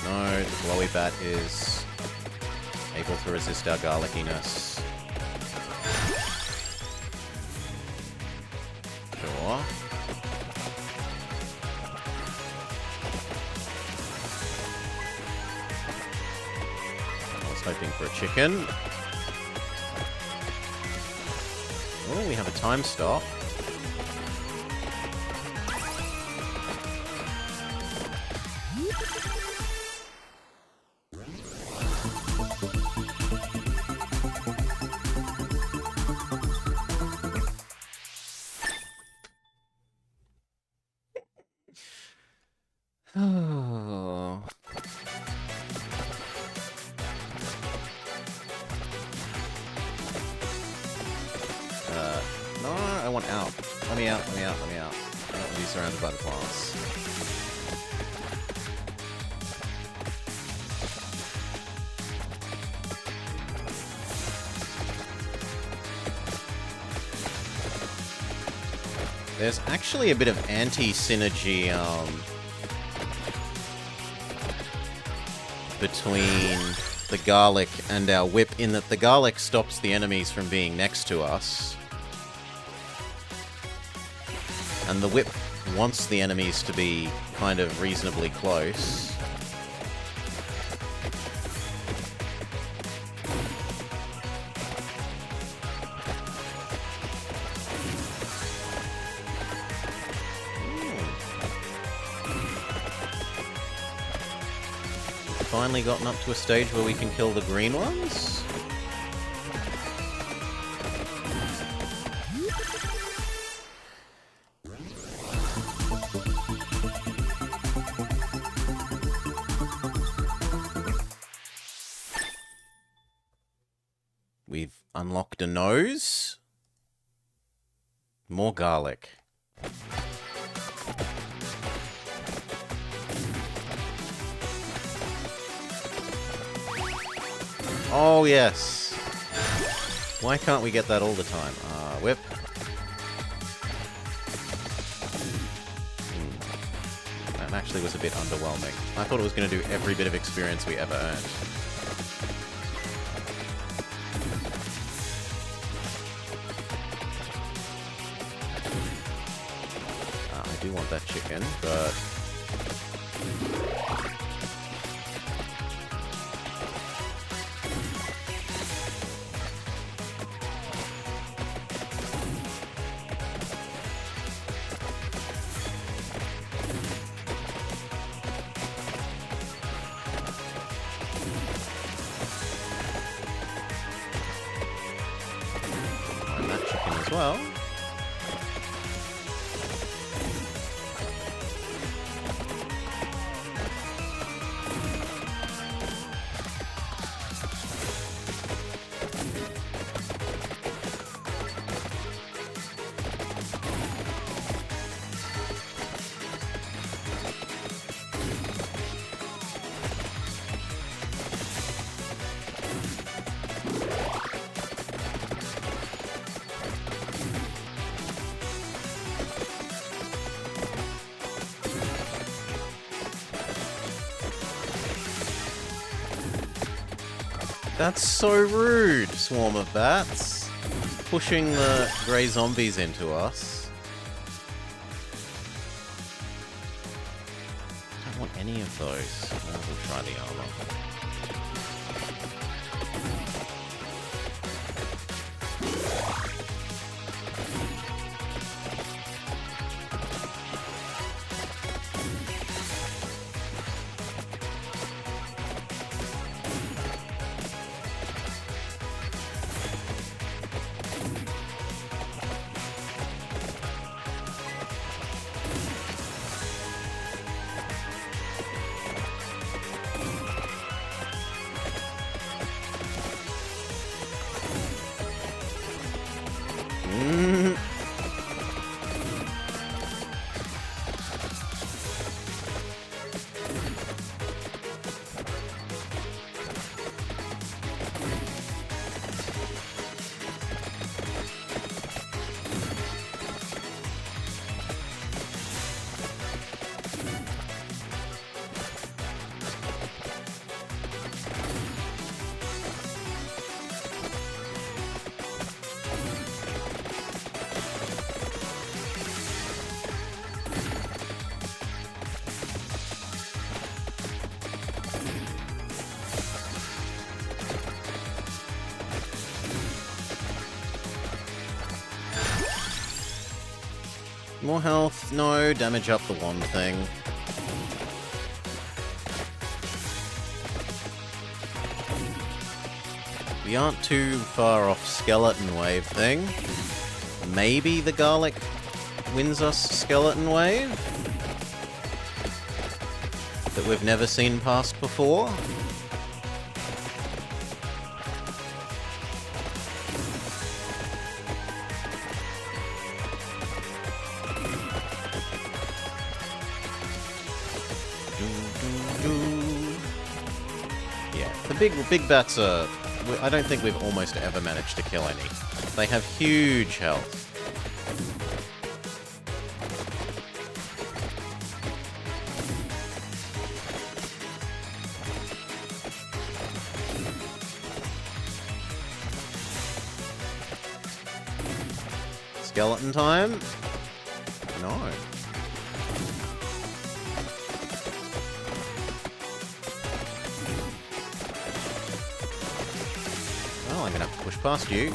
No, the glowy bat is able to resist our garlickiness. Sure. I was hoping for a chicken. Oh, we have a time stop. Oh. No, I want out. Let me out, let me out, let me out. I don't want to be surrounded by the class. There's actually a bit of anti-synergy, between the garlic and our whip, in that the garlic stops the enemies from being next to us, and the whip wants the enemies to be kind of reasonably close. Finally gotten up to a stage where we can kill the green ones. We've unlocked a nose. More garlic. Oh, yes. Why can't we get that all the time? Whip. That actually was a bit underwhelming. I thought it was going to do every bit of experience we ever earned. I do want that chicken, but... as well. That's so rude, swarm of bats. Pushing the grey zombies into us. I don't want any of those. We'll try the armor. More health. No, damage up the wand thing. We aren't too far off skeleton wave thing. Maybe the garlic wins us skeleton wave that we've never seen past before. Yeah, the big bats are... I don't think we've almost ever managed to kill any. They have huge health. Skeleton time? No. Well, I'm gonna have to push past you.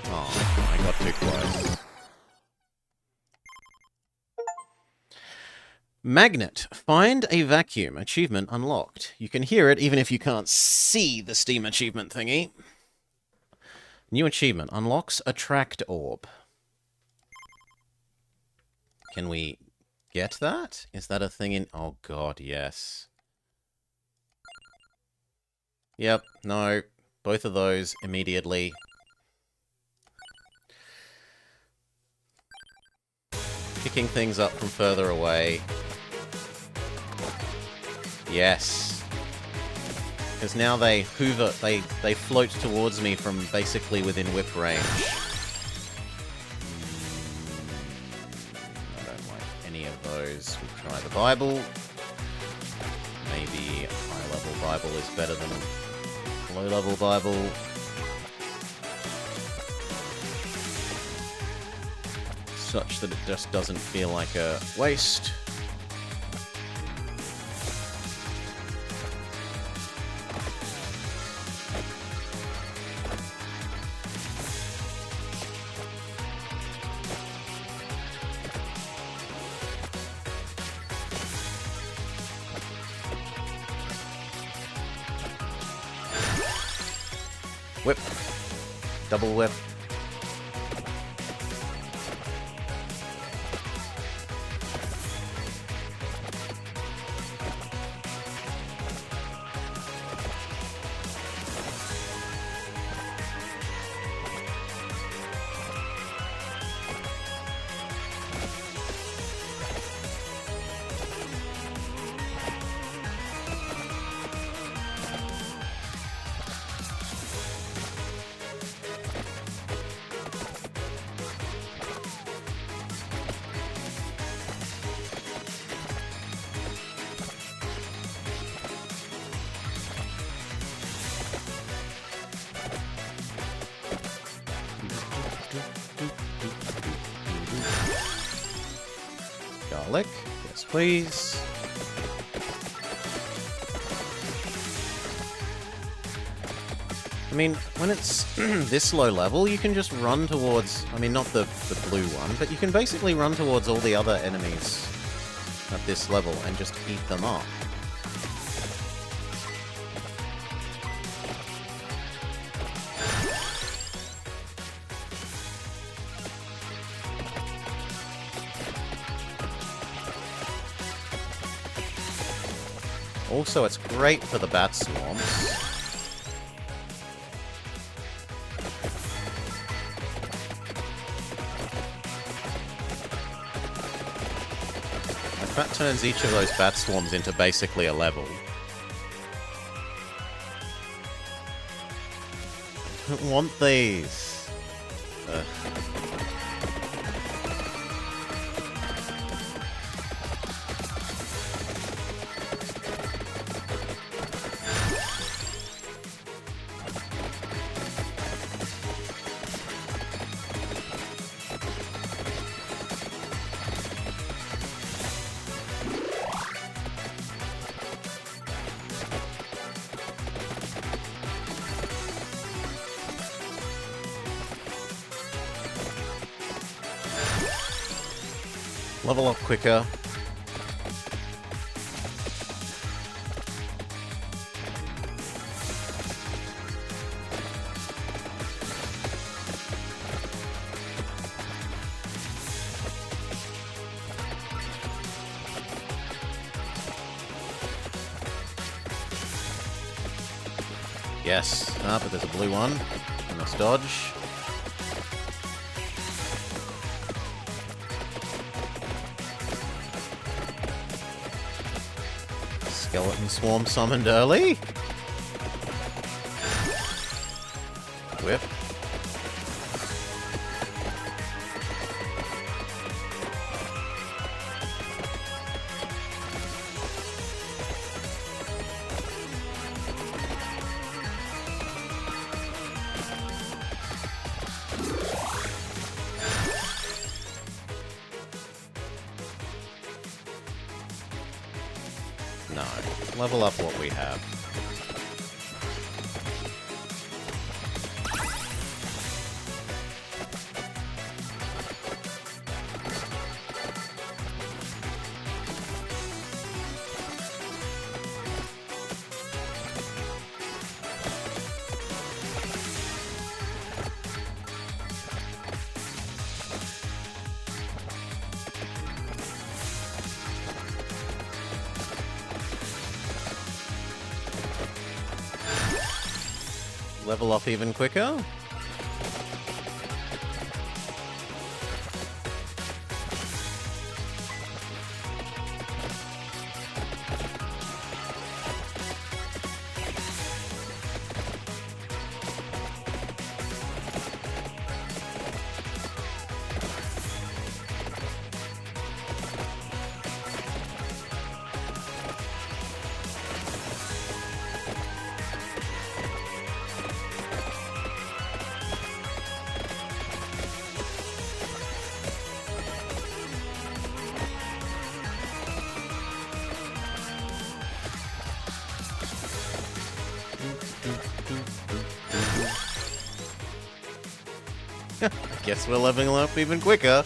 Oh, I got too close. Magnet. Find a vacuum. Achievement unlocked. You can hear it even if you can't see the Steam achievement thingy. New achievement. Unlocks attract orb. Can we get that? Is that a thing in... Oh god, yes. Yep, no. Both of those immediately. Picking things up from further away. Yes. Because now they hoover, they float towards me from basically within whip range. I don't like any of those. We'll try the Bible. Maybe high-level Bible is better than low-level Bible. Such that it just doesn't feel like a waste. Whip. Double whip. Garlic. Yes, please. I mean, when it's this low level, you can just run towards... I mean, not the blue one, but you can basically run towards all the other enemies at this level and just eat them up. Also, it's great for the bat swarms. Like, that turns each of those bat swarms into basically a level. I don't want these. Ugh. Level up quicker. Yes. Ah, but there's a blue one. I must dodge. Skeleton swarm summoned early. Whip. No. Level up what we have. Level up even quicker. Guess we're leveling up even quicker.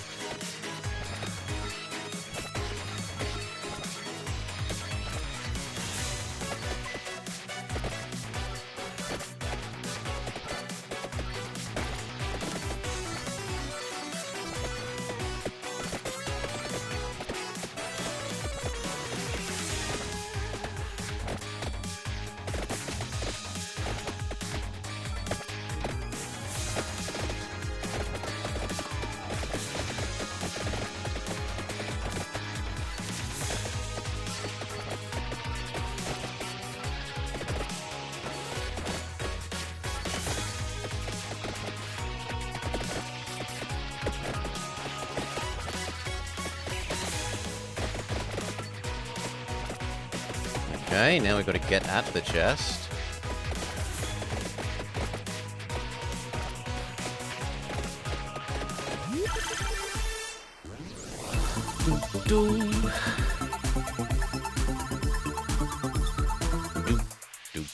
Okay, now we've got to get at the chest.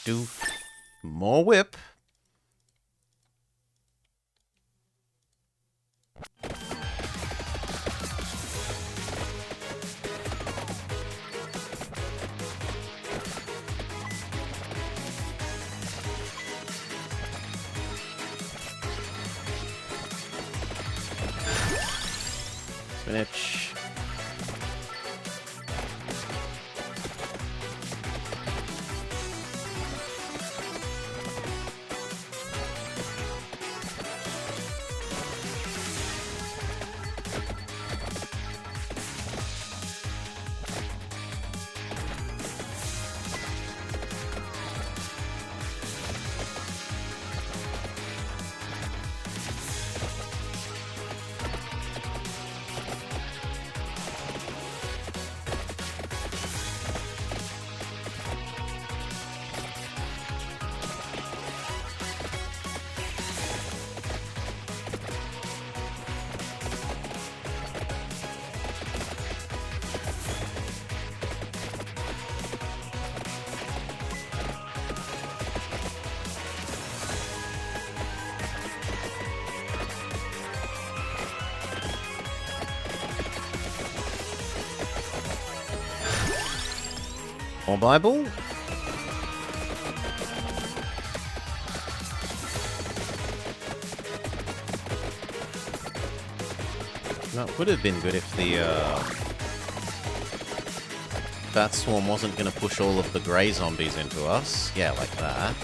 Do. More whip. Spinach. More Bible. That would have been good if the Bat Swarm wasn't going to push all of the grey zombies into us. Yeah, like that.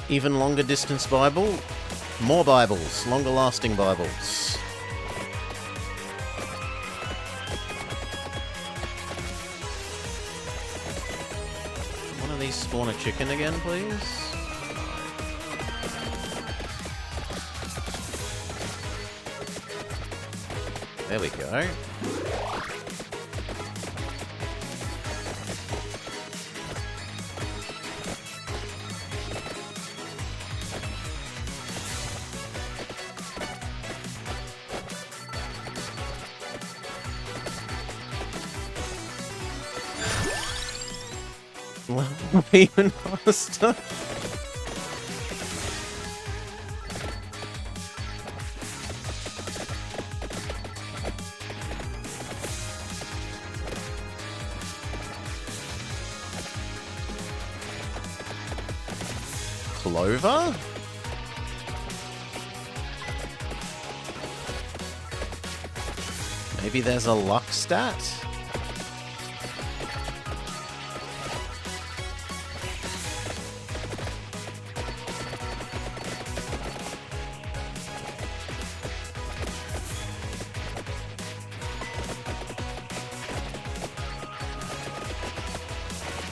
Even longer distance Bible. More Bibles. Longer lasting Bibles. One of these spawn a chicken again, please? There we go. Even faster. Clover? Maybe there's a luck stat?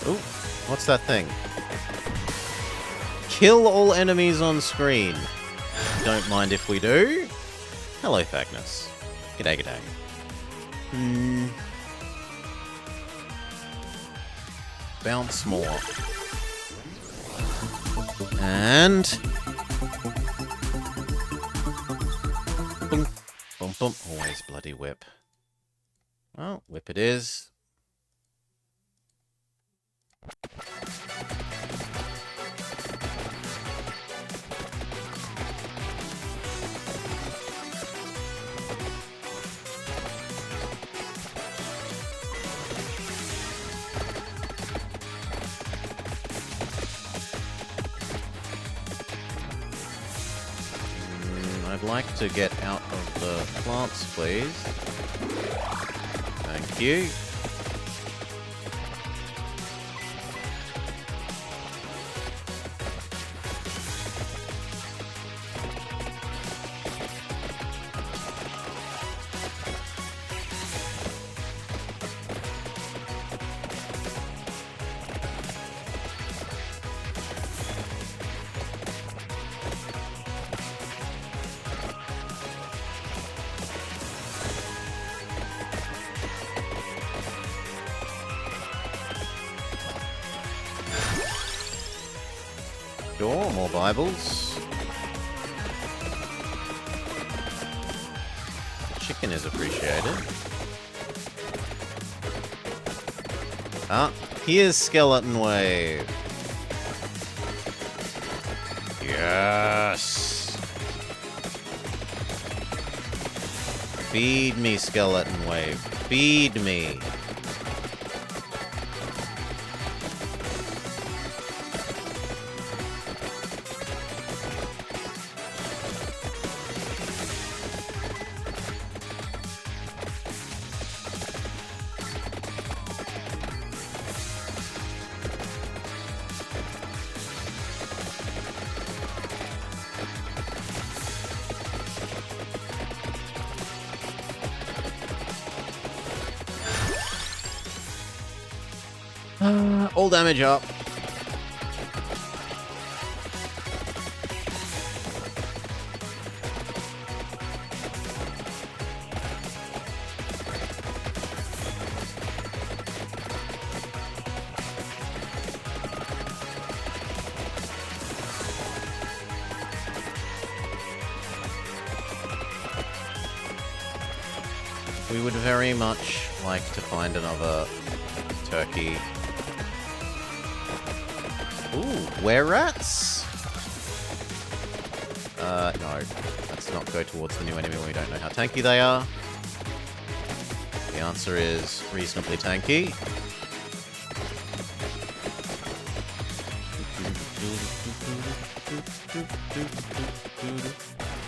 Ooh, what's that thing? Kill all enemies on screen. Don't mind if we do. Hello, Fagnus. G'day, g'day. Bounce more. And... boom, boom, boom. Always bloody whip. Well, whip it is. I'd like to get out of the plants, please. Thank you. Sure, more Bibles. The chicken is appreciated. Ah, here's Skeleton Wave. Yes! Feed me, Skeleton Wave. Feed me. All damage up. We would very much like to find another turkey. Ooh, were-rats? No. Let's not go towards the new enemy when we don't know how tanky they are. The answer is reasonably tanky.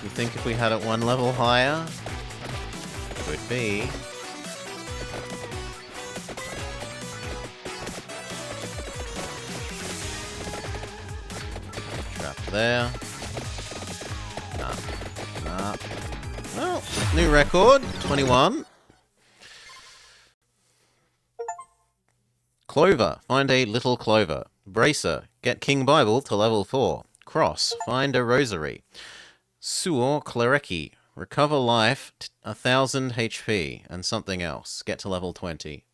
You think if we had it one level higher? Could be. Trapped there. Nah. Well, new record, 21. Clover, find a little clover. Bracer, get King Bible to level 4. Cross, find a rosary. Suor Clereki, recover life 1000 HP and something else. Get to level 20.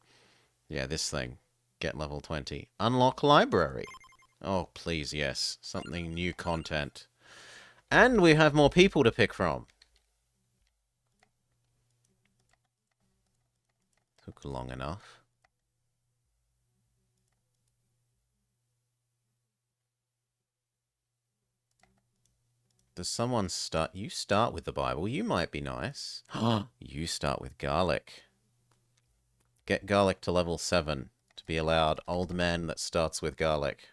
Yeah, this thing. Get level 20. Unlock library. Oh, please, yes. Something new content. And we have more people to pick from. Took long enough. Does someone start? You start with the Bible. You might be nice. You start with garlic. Get garlic to level 7 to be allowed old man that starts with garlic.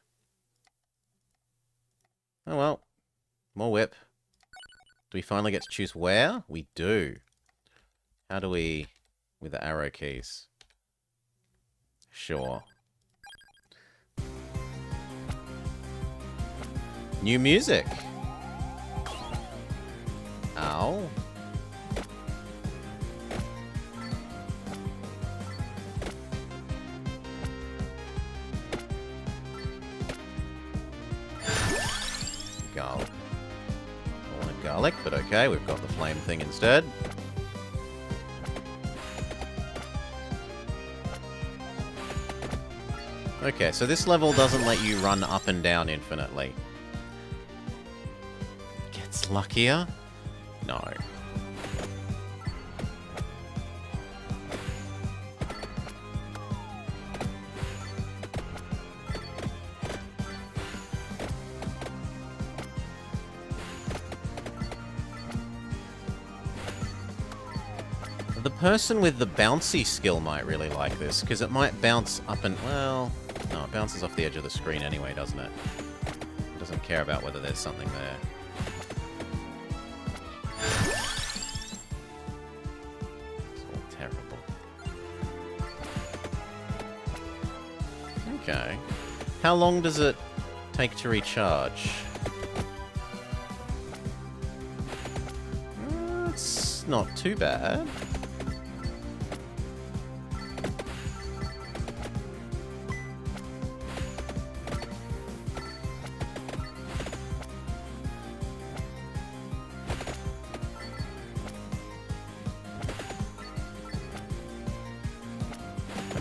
Oh well. More whip. Do we finally get to choose where? We do. How do we... with the arrow keys? Sure. New music. Ow. Garlic. I wanted garlic, but okay, we've got the flame thing instead. Okay, so this level doesn't let you run up and down infinitely. Gets luckier? No. The person with the bouncy skill might really like this, because it might bounce up and... well... no, it bounces off the edge of the screen anyway, doesn't it? It doesn't care about whether there's something there. It's all terrible. Okay. How long does it take to recharge? It's not too bad.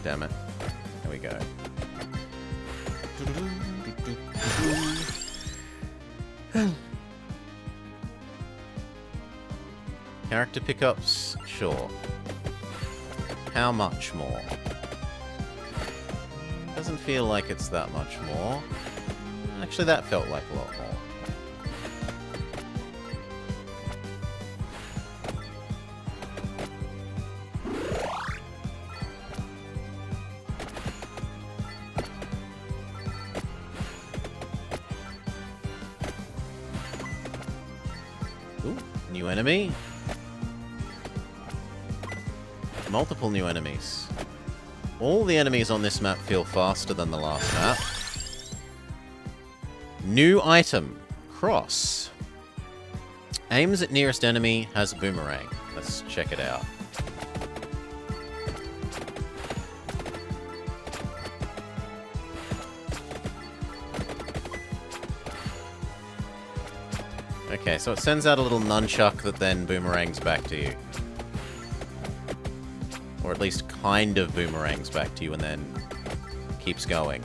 Damn it. There we go. Character pickups? Sure. How much more? Doesn't feel like it's that much more. Actually, that felt like a lot more. Ooh, new enemy. Multiple new enemies. All the enemies on this map feel faster than the last map. New item. Cross. Aims at nearest enemy, has boomerang. Let's check it out. Okay, so it sends out a little nunchuck that then boomerangs back to you. Or at least kind of boomerangs back to you and then keeps going.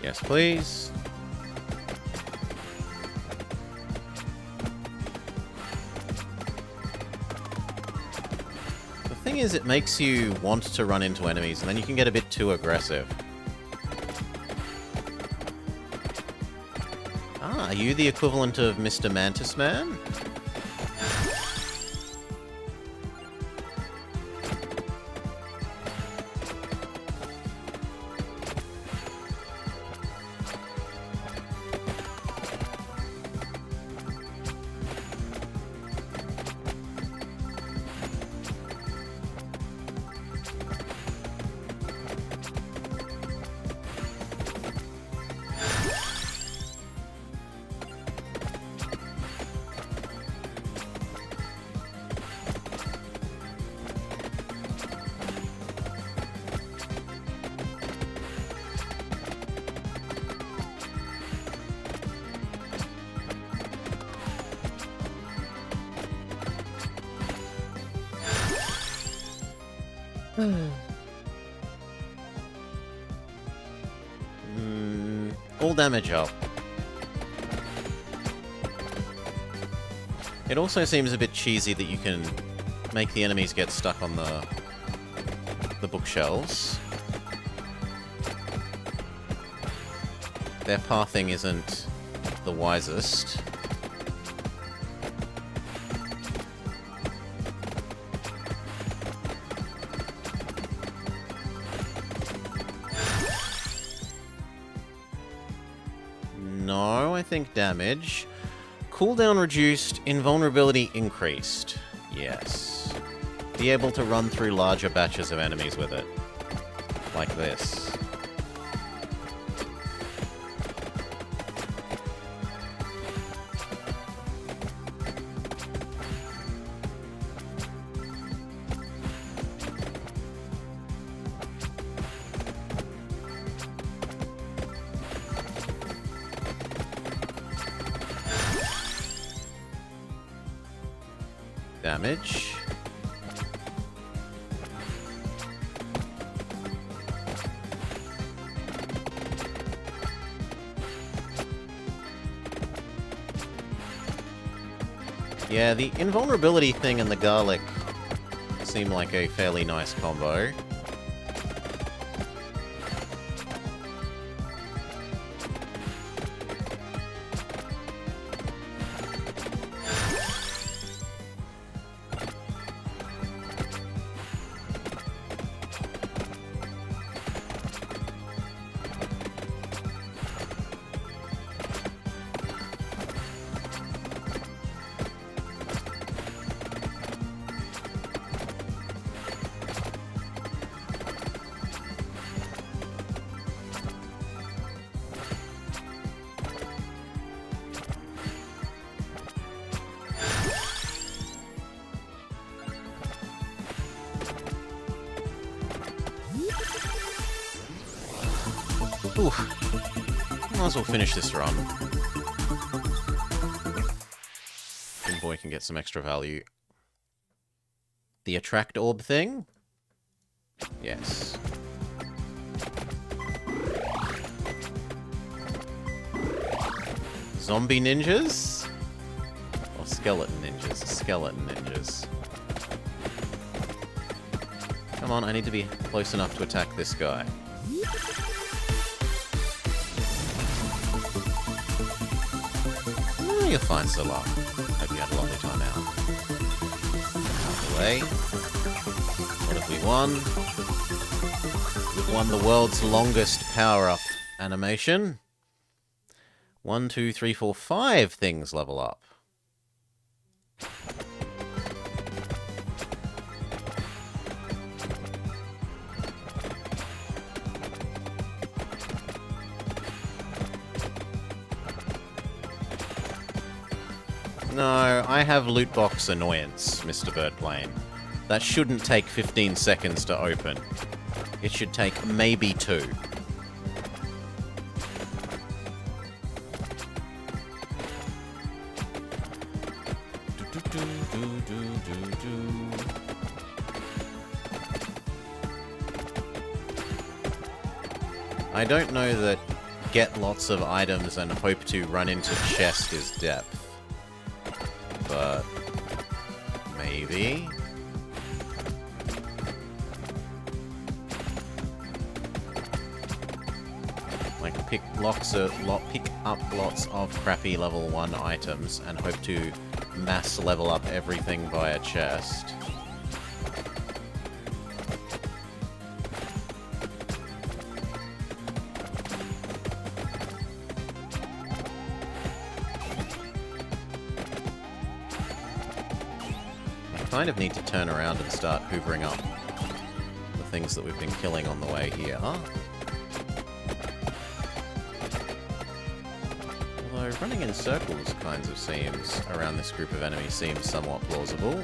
Yes, please. The thing is, it makes you want to run into enemies, and then you can get a bit too aggressive. Ah, are you the equivalent of Mr. Mantis Man? All damage up. It also seems a bit cheesy that you can make the enemies get stuck on the bookshelves. Their pathing isn't the wisest. No, I think damage. Cooldown reduced, invulnerability increased. Yes. Be able to run through larger batches of enemies with it. Like this. Damage. Yeah, the invulnerability thing and the garlic seem like a fairly nice combo. Oof. Might as well finish this run. Finboy can get some extra value. The attract orb thing? Yes. Zombie ninjas? Or skeleton ninjas? Skeleton ninjas. Come on, I need to be close enough to attack this guy. Oh, you're fine, Solar. Hope you had a lovely time out. Out the way. What have we won? We've won the world's longest power-up animation. 1, 2, 3, 4, 5 things level up. No, I have loot box annoyance, Mr. Birdplane. That shouldn't take 15 seconds to open. It should take maybe 2. I don't know that get lots of items and hope to run into chest is depth. But maybe. Like pick up lots of crappy level 1 items and hope to mass level up everything via chest. Kind of need to turn around and start hoovering up the things that we've been killing on the way here. Although running in circles kinds of seems, around this group of enemies, seems somewhat plausible.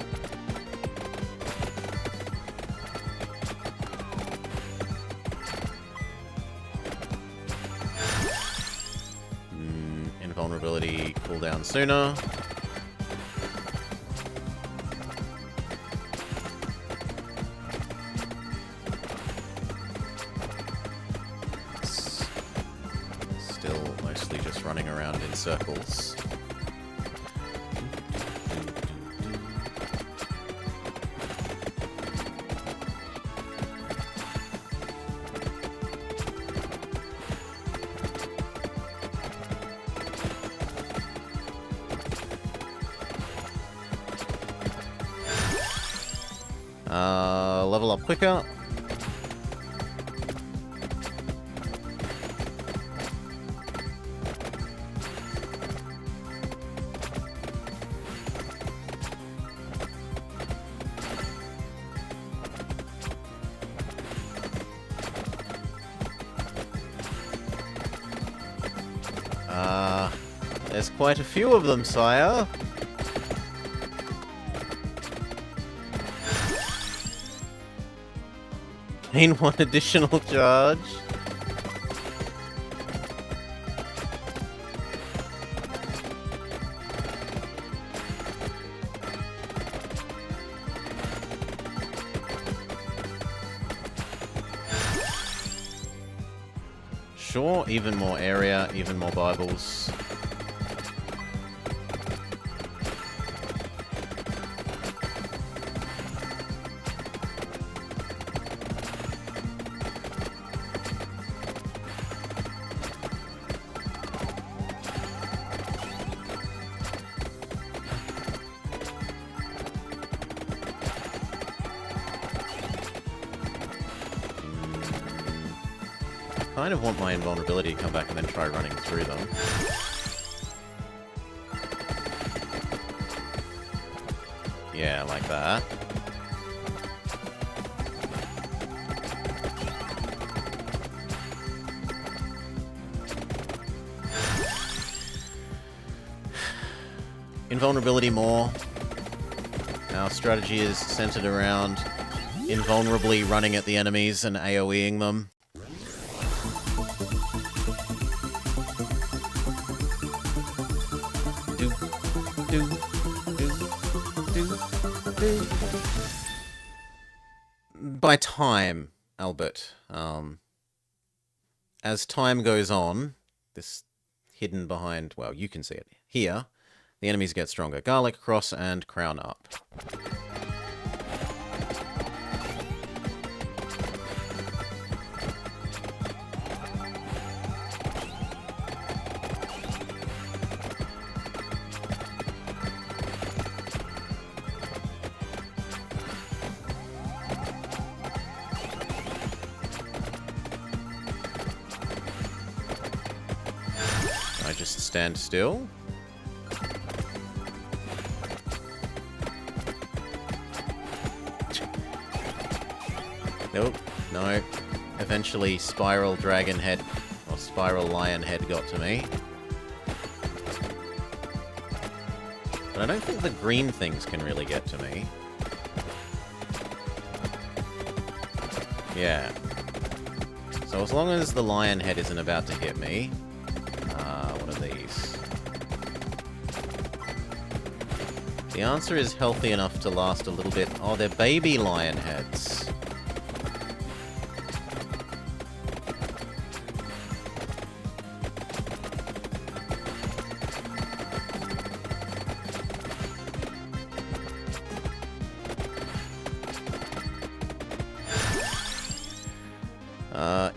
Invulnerability cooldown sooner. Running around in circles. Level up quicker. There's quite a few of them, sire. Gain 1 additional charge. Sure, even more area, even more Bibles. I kind of want my invulnerability to come back and then try running through them. Yeah, like that. Invulnerability more. Our strategy is centered around invulnerably running at the enemies and AoEing them. By time, Albert. As time goes on, this hidden behind, well, you can see it here, the enemies get stronger. Garlic, cross, and crown up. stand still. Nope, no. Eventually, Spiral Dragon Head, or Spiral Lion Head got to me. But I don't think the green things can really get to me. Yeah. So as long as the lion head isn't about to hit me... what are these? The answer is healthy enough to last a little bit. Oh, they're baby lion heads.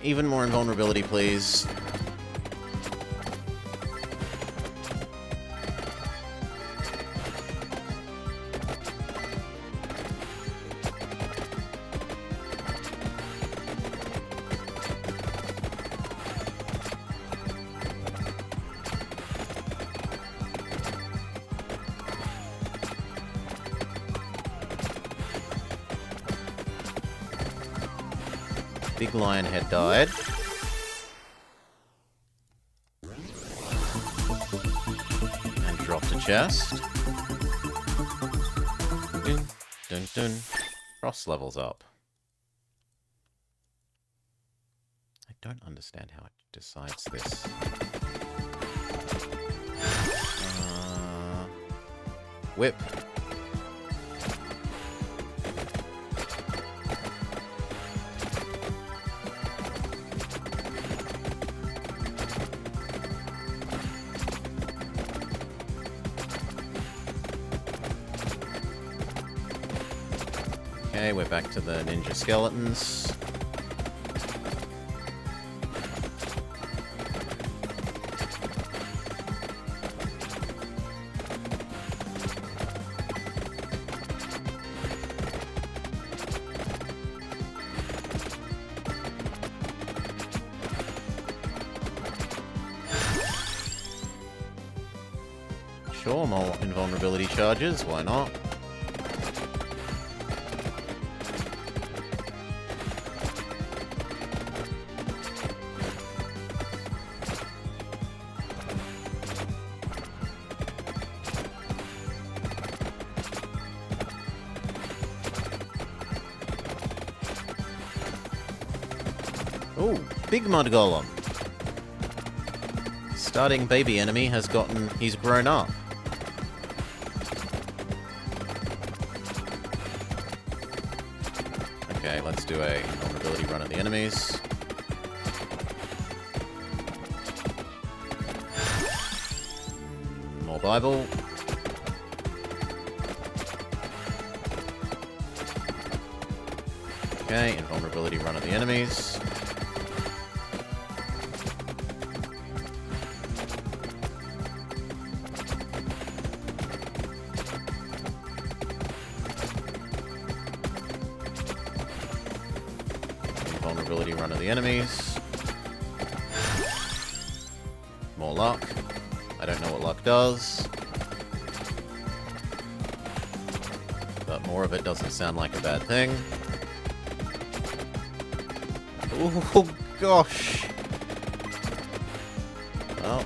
Even more invulnerability, please. Big lion head died. And dropped a chest. Dun, dun, dun. Frost levels up. I don't understand how it decides this. Whip. Okay, we're back to the ninja skeletons. Sure, more invulnerability charges, why not? Ooh, big mud golem. Starting baby enemy has gotten... he's grown up. Okay, let's do a vulnerability run at the enemies. More Bible. Okay, invulnerability run at the enemies. Vulnerability run of the enemies. More luck. I don't know what luck does. But more of it doesn't sound like a bad thing. Oh gosh. Well.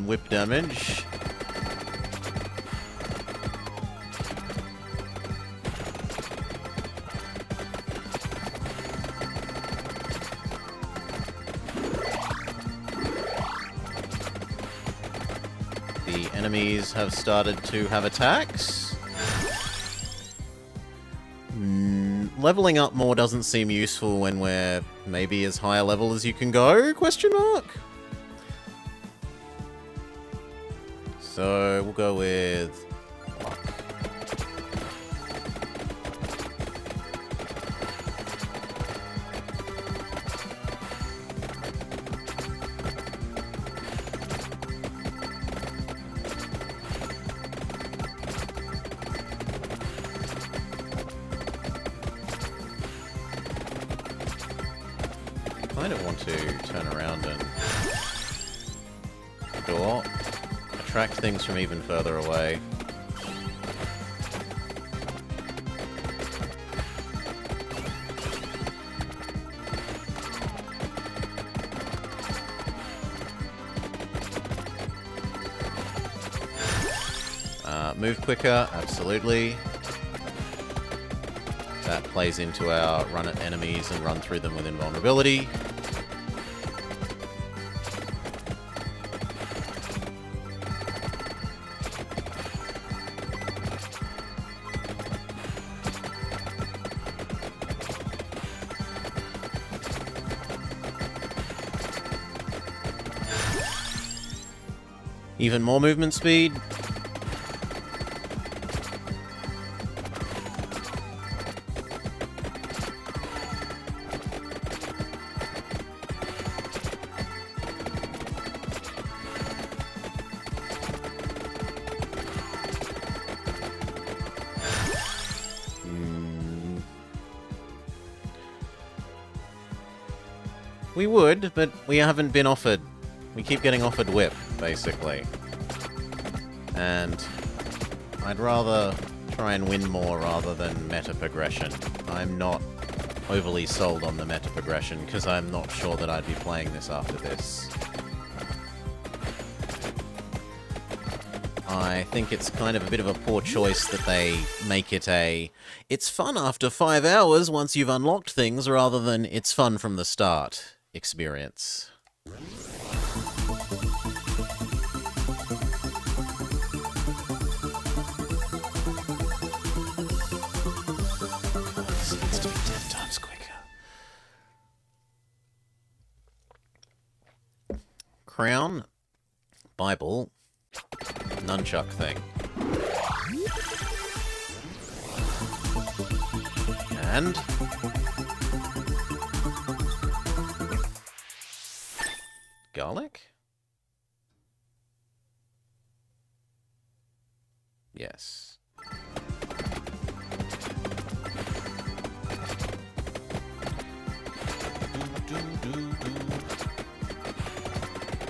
Whip damage. The enemies have started to have attacks. Leveling up more doesn't seem useful when we're maybe as high a level as you can go? Question mark? So we'll go with luck. kind of want to turn around and door, attract things from even further away. Move quicker, absolutely. That plays into our run at enemies and run through them with invulnerability. Even more movement speed. We would, but we haven't been offered. We keep getting offered whip, basically. And I'd rather try and win more rather than meta progression. I'm not overly sold on the meta progression because I'm not sure that I'd be playing this after this. I think it's kind of a bit of a poor choice that they make it a it's fun after 5 hours once you've unlocked things rather than it's fun from the start experience. Seems to be 10 times quicker. Crown, Bible, nunchuck thing. And garlic? Yes.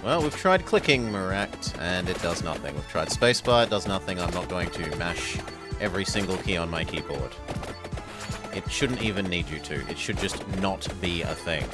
Well, we've tried clicking Miract, and it does nothing. We've tried spacebar, it does nothing. I'm not going to mash every single key on my keyboard. It shouldn't even need you to. It should just not be a thing.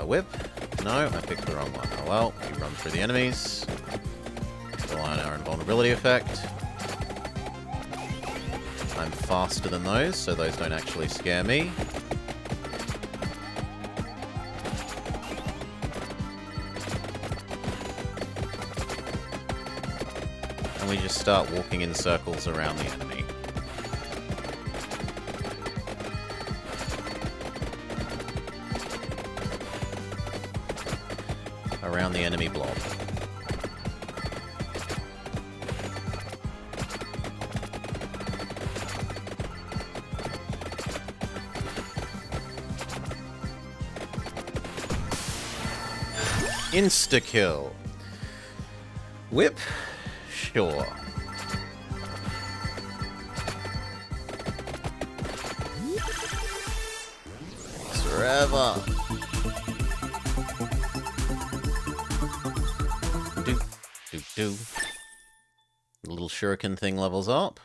Whip? No, I picked the wrong one. Oh well, we run through the enemies. Rely on our invulnerability effect. I'm faster than those, so those don't actually scare me. And we just start walking in circles around the enemy. Around the enemy blob. Insta-kill. Whip? Sure. Forever. Do. The little shuriken thing levels up.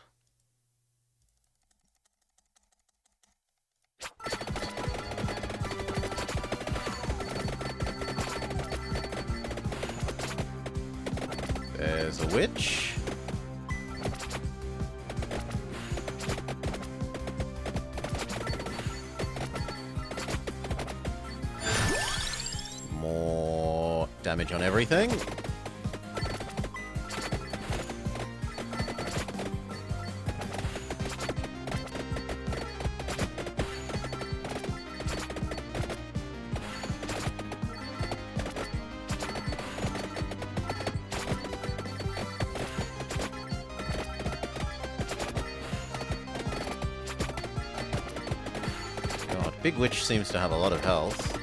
There's a witch. More damage on everything. Big Witch seems to have a lot of health.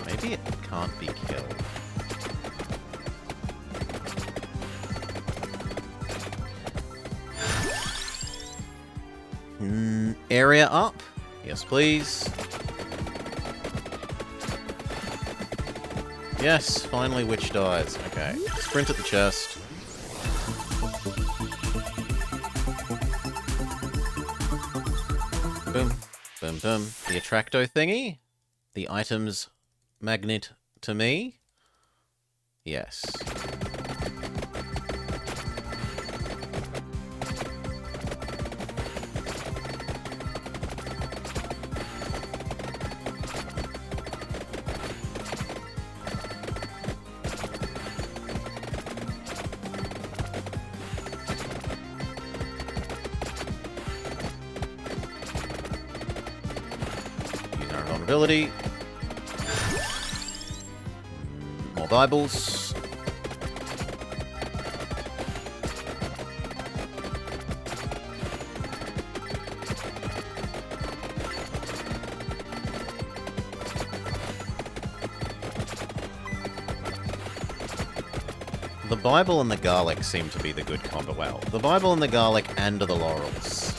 Maybe it can't be killed. Area up? Yes, please. Yes, finally Witch dies. Okay, sprint at the chest. Boom, boom, boom. The attracto thingy? The items magnet to me? Yes. Use our vulnerability. More Bibles. The Bible and the garlic seem to be the good combo. Well, the Bible and the garlic and the laurels.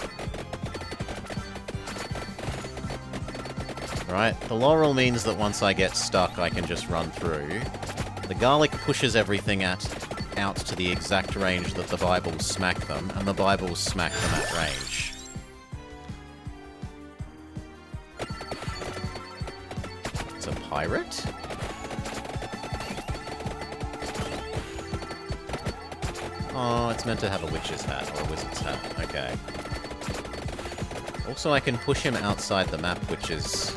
Right, the laurel means that once I get stuck, I can just run through. The garlic pushes everything out to the exact range that the Bibles smack them, and the Bibles smack them at range. It's a pirate? Oh, it's meant to have a witch's hat, or a wizard's hat. Okay. Also, I can push him outside the map, which is...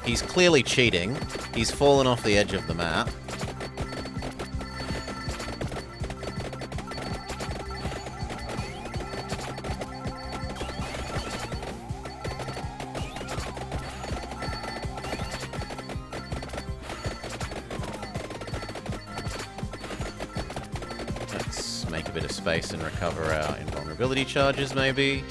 He's clearly cheating. He's fallen off the edge of the map. Let's make a bit of space and recover our invulnerability charges, maybe.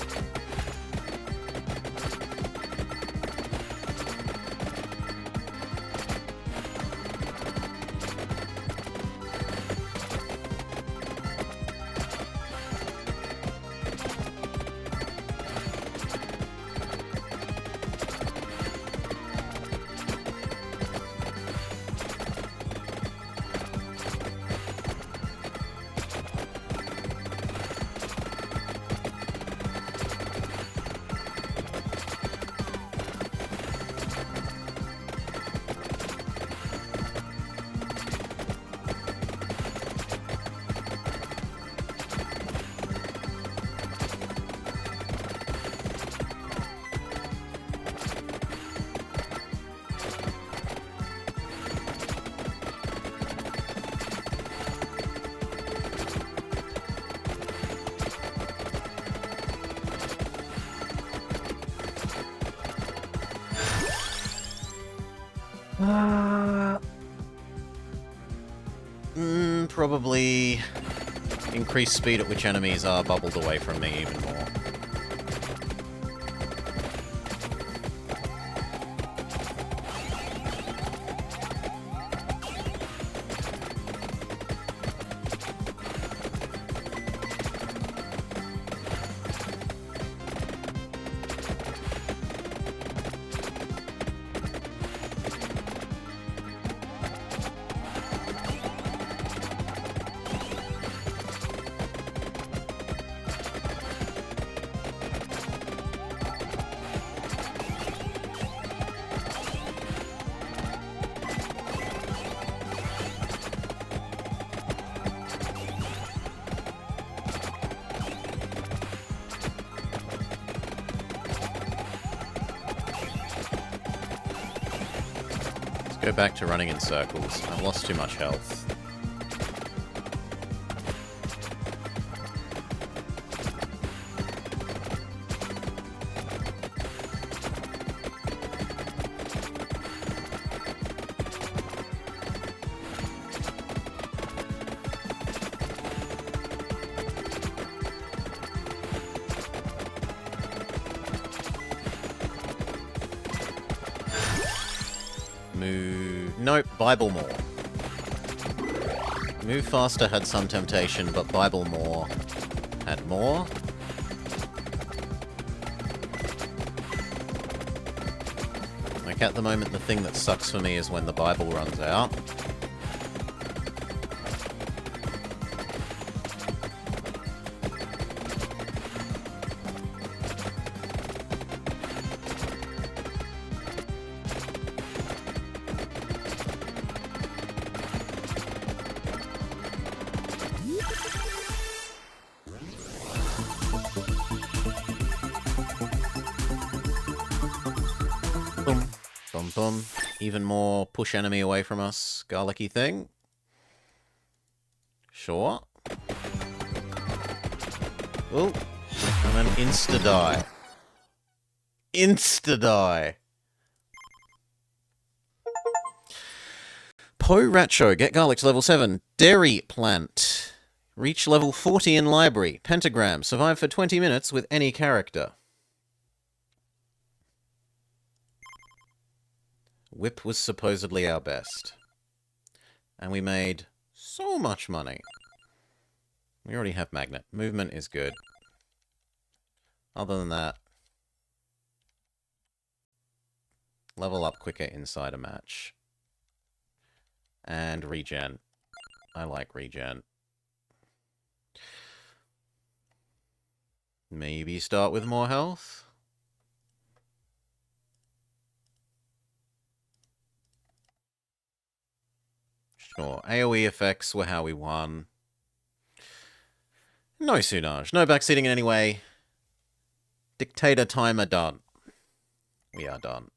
Probably increase speed at which enemies are bubbled away from me even more. Go back to running in circles. I've lost too much health. Move... Nope, Bible more. Move faster had some temptation, but Bible more had more. Like, at the moment, the thing that sucks for me is when the Bible runs out. Boom, boom, boom. Even more push enemy away from us. Garlicky thing. Sure. Oh, and then insta-die. Insta-die. Po-Racho, get garlic to level 7. Dairy plant. Reach level 40 in library. Pentagram, survive for 20 minutes with any character. Whip was supposedly our best. And we made so much money. We already have magnet. Movement is good. Other than that, level up quicker inside a match. And regen. I like regen. Maybe start with more health? Sure. AoE effects were how we won. No Sunage. No backseating in any way. Dictator timer done. We are done.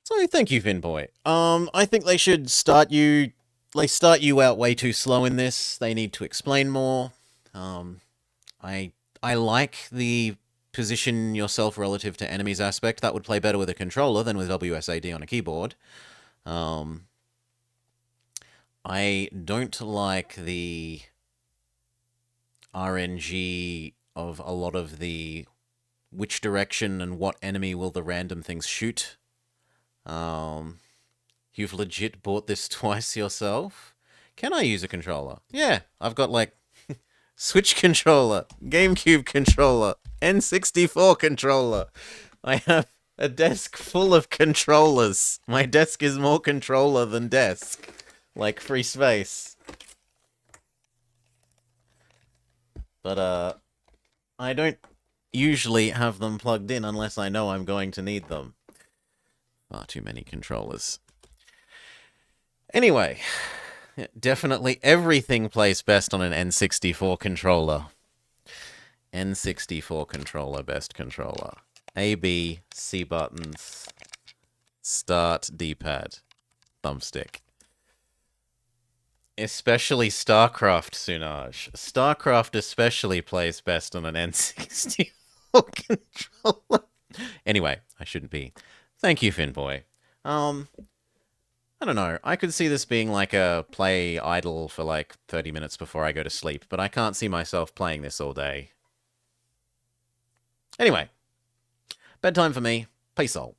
So thank you, Finboy. I think they should start you... They start you out way too slow in this. They need to explain more. I like the position yourself relative to enemies aspect. That would play better with a controller than with WSAD on a keyboard. I don't like the RNG of a lot of the which direction and what enemy will the random things shoot. You've legit bought this twice yourself? Can I use a controller? Yeah, I've got like Switch controller, GameCube controller, N64 controller. I have a desk full of controllers. My desk is more controller than desk. Like free space. But, I don't usually have them plugged in unless I know I'm going to need them. Far too many controllers. Anyway, definitely everything plays best on an N64 controller. N64 controller, best controller. A, B, C buttons, start, D-pad, thumbstick. Especially StarCraft, Sunage. StarCraft especially plays best on an N64 controller. Anyway, I shouldn't be. Thank you, Finboy. I don't know. I could see this being like a play idle for like 30 minutes before I go to sleep, but I can't see myself playing this all day. Anyway, bedtime for me. Peace all.